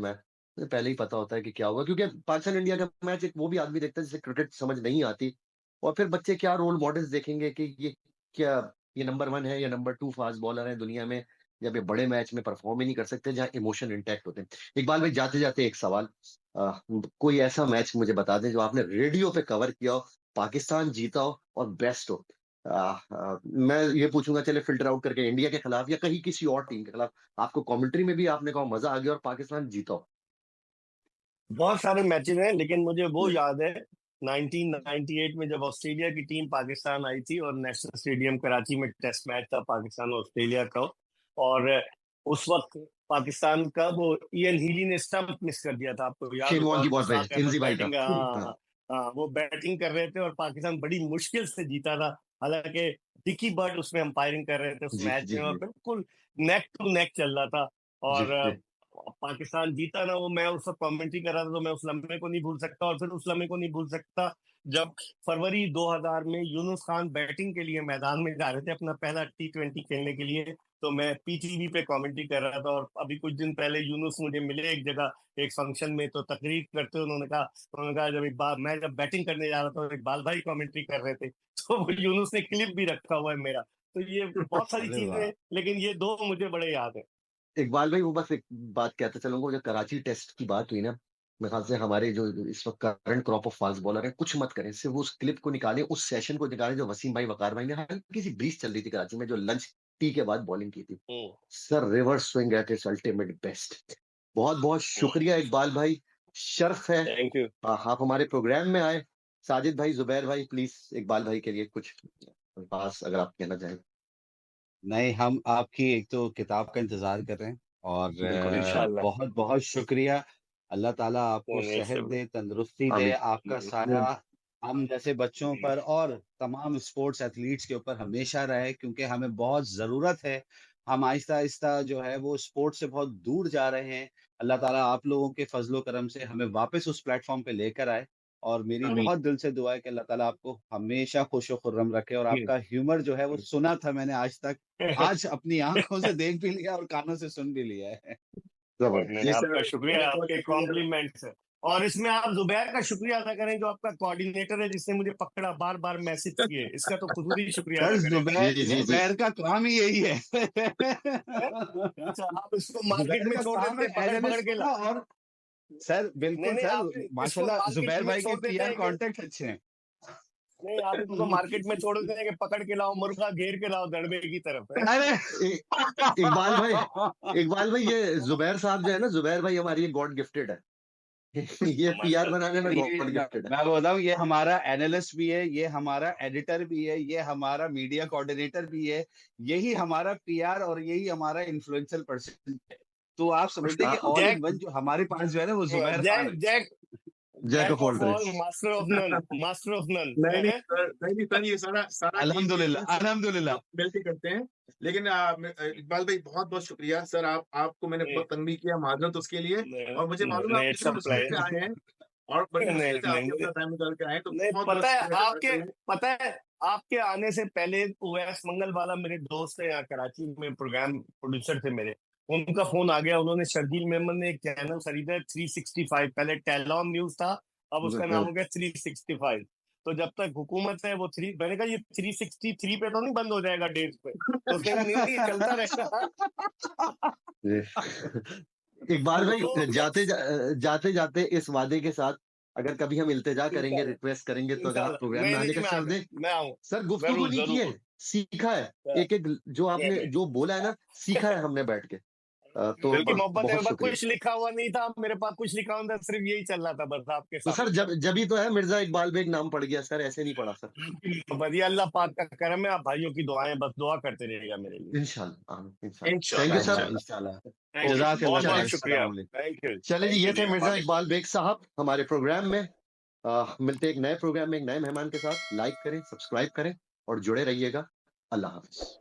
पहले ही पता होता है कि क्या होगा, क्योंकि पाकिस्तान इंडिया का मैच एक वो भी आदमी देखता है जिसे क्रिकेट समझ नहीं आती। और फिर बच्चे क्या रोल मॉडल्स देखेंगे कि ये क्या, ये नंबर 1 है या नंबर 2 फास्ट बॉलर है दुनिया में, जब ये बड़े मैच में परफॉर्म ही नहीं कर सकते जहाँ इमोशन इंटैक्ट होते हैं। इकबाल भाई, जाते जाते एक सवाल, कोई ऐसा मैच मुझे बता दें जो आपने रेडियो पे कवर किया हो, पाकिस्तान जीता हो और बेस्ट हो, मैं ये पूछूंगा, चले फिल्टर आउट करके, इंडिया के खिलाफ या कहीं किसी और टीम के खिलाफ आपको कमेंट्री में भी आपने कहा मजा आ गया और पाकिस्तान जीता हो? बहुत सारे मैचेस हैं, लेकिन मुझे वो याद है 1998 में जब ऑस्ट्रेलिया की टीम पाकिस्तान आई थी और नेशनल स्टेडियम कराची में टेस्ट मैच था पाकिस्तान और ऑस्ट्रेलिया का। और उस वक्त पाकिस्तान का वो इयन हीली ने स्टंप मिस कर दिया था, आपको याद शेन वॉर्न होगा। की बॉल पे मुश्ताक अहमद इनजी भाई का। बैटिंग, हाँ हाँ, वो बैटिंग कर रहे थे और पाकिस्तान बड़ी मुश्किल से जीता था। हालांकि डिकी बर्ड उसमें अंपायरिंग कर रहे थे उस जी मैच जी में, और जी बिल्कुल नेक टू नेक चल रहा था। जी और जी पाकिस्तान जीता ना, वो मैं उस वक्त कमेंट्री कर रहा था, तो मैं उस लम्हे को नहीं भूल सकता। और फिर उस लम्हे को नहीं भूल सकता जब फरवरी 2000 में यूनुस खान बैटिंग के लिए मैदान में जा रहे थे अपना पहला T20 खेलने के लिए। तो मैं पीटीवी पे कमेंट्री कर रहा था, और अभी कुछ दिन पहले यूनुस मुझे मिले एक जगह एक फंक्शन में, तो तकरीर करते उन्होंने कहा जब मैं जब बैटिंग करने जा रहा था तो इकबाल भाई कमेंट्री कर रहे थे। तो वो यूनुस ने क्लिप भी रखा हुआ है मेरा। तो ये बहुत सारी अरे चीजें वाह। हैं, लेकिन ये दो मुझे बड़े याद है। इकबाल भाई, वो बस एक बात कहते चलूंगा, जो कराची टेस्ट की बात हुई ना, मेरे ख्याल से हमारे जो इस वक्त current crop of fast bowler है, कुछ मत करें, सिर्फ उस क्लिप को निकालें, उस सेशन को निकालें जो वसीम भाई वकार भाई ने, हल्की सी ब्रीज चल रही थी कराची में, जो लंच टी के बाद बॉलिंग की थी। Sir, reverse swing at its ultimate best. बहुत बहुत शुक्रिया इकबाल भाई, शर्फ है थैंक यू। आप हमारे प्रोग्राम में आए। साजिद भाई, जुबैर भाई, प्लीज इकबाल भाई के लिए कुछ पास अगर आप कहना चाहें। नहीं, हम आपकी एक तो किताब का इंतजार कर रहे हैं, और बिल्कुल इंशाल्लाह। बहुत बहुत शुक्रिया। अल्लाह ताला आपको सेहत दे, तंदुरुस्ती दे, आमीन। आपका साया हम जैसे बच्चों पर और तमाम स्पोर्ट्स एथलीट्स के ऊपर हमेशा रहे, क्योंकि हमें बहुत ज़रूरत है। हम आहिस्ता आहिस्ता जो है वो स्पोर्ट्स से बहुत दूर जा रहे हैं। अल्लाह ताला आप लोगों के फजलो करम से हमें वापस उस प्लेटफॉर्म पे लेकर आए। और मेरी आमीन। बहुत दिल से दुआ है कि अल्लाह ताला आपको हमेशा खुश खुर्रम रखे। और आपका ह्यूमर जो है वो सुना था मैंने आज तक, आज अपनी आंखों से देख भी लिया और कानों से सुन भी लिया है। नहीं, जी आपका सर, शुक्रिया, बहुत बहुत आपके शुक्रिया। कॉम्प्लीमेंट्स है। और इसमें आप जुबैर का शुक्रिया अदा करें, जो आपका कोऑर्डिनेटर है, जिसने मुझे पकड़ा, बार बार मैसेज किए, इसका तो खुद ही शुक्रिया सर अदा करें। जी जी जी। जुबैर का काम ही यही है। अच्छा, आप इसको मार्केट जुबैर में का छोड़ काम देते है हैं, पकड़ पकड़ एनालिस्ट के ला। का। और सर नहीं बिल्कुल नहीं, सर, आप इसको माशाल्लाह मार्केट जुबैर में भाई के छोड़ देते पीआर हैं कि कांटेक्ट अच्छे हैं। नहीं, आप इसको मार्केट में छोड़ देते हैं कि पकड़ के लाओ, मुर्गा घेर के लाओ दड़बे की तरफ है। अरे इकबाल भाई, इकबाल भाई, ये जुबैर साहब जो है ना, जुबैर भाई हमारी गॉड गिफ्टेड है। ये पीआर माशाल्लाह। बनाने में ये गॉड गिफ्टेड है। मैं बोल रहा हूँ, ये हमारा एनालिस्ट भी है, ये हमारा एडिटर भी है, ये हमारा मीडिया कोऑर्डिनेटर भी है, यही हमारा पीआर और यही हमारा इन्फ्लुएंशियल पर्सन है। तो आप समझते हैं कि ऑल इन जैक वन जो हमारे पास जो है ना वो जुबैर खान जैक है। Jack jack jack of all of all, trades. Master of none, master of none नहीं नहीं है। सर, नहीं नहीं सर, ये सारा सारा टीम अल्हम्दुलिल्लाह अल्हम्दुलिल्लाह। मिलकर करते हैं। लेकिन इकबाल भाई बहुत बहुत शुक्रिया सर, आपको मैंने बहुत तंग भी किया, माजरत उसके लिए। और मुझे मालूम है आप नहीं, कितनी इट्स मुश्किल से अ आए हैं, और बड़ी मुश्किल से नहीं आपने अपना टाइम निकाल के आए हैं, तो नहीं, बहुत बहुत शुक्रिया सर आपके लिए। पता है आपके आने से पहले उवैस मंगल वाला मेरे दोस्त है यहाँ कराची में, प्रोग्राम प्रोड्यूसर थे मेरे, उनका फोन आ गया। उन्होंने शर्जील मेमन ने एक चैनल खरीदा है 365, पहले टेलॉन न्यूज था, अब उसका नाम हो गया 365। तो जब तक हुकूमत है वो मैंने कहा ये 363 पे तो नहीं बंद हो जाएगा डेज पे, तो उसने कहा नहीं नहीं, ये चलता रहेगा। इकबाल भाई, तो जाते जाते इस वादे के साथ, अगर कभी हम इल्तिजा करेंगे, रिक्वेस्ट करेंगे, तो अगर आप इंशाल्लाह, प्रोग्राम में नहीं आने नहीं, का शर्फ दें। मैं आऊँ, सर, गुफ्तगू जरूर नहीं की है, जरूर। सीखा है। एक एक जो आपने जो बोला है ना, सीखा है हमने बैठ के। तो दिल की मोहब्बत है, बहुत बस शुक्रिया। कुछ लिखा हुआ नहीं था मेरे पास, कुछ लिखा हुआ था, सिर्फ यही चल रहा था बस आपके तो सर, सामने। जब ही तो है मिर्जा इकबाल बेग नाम पड़ गया सर, ऐसे नहीं पड़ा सर। आपकी मोहब्बत, ये अल्लाह पाक का करम है, आप भाइयों की दुआएं, बस दुआ करते रहिएगा मेरे लिए। इंशाल्लाह, आमीन, इंशाल्लाह। थैंक यू इंशाल्लाह सर। इंशाल्लाह इंशाल्लाह। इंशाल्लाह। थैंक यू, जज़ाकल्लाह बहुत चले बहुत खैर। शुक्रिया। अस्सलाम वालेकुम। थैंक यू, चले जी, ये थे मिर्जा थैंक इकबाल बेग साहब हमारे प्रोग्राम में। मिलते हैं एक नए प्रोग्राम में एक नए मेहमान के साथ। लाइक करें, सब्सक्राइब करें और जुड़े रहिएगा। अल्लाह हाफिज।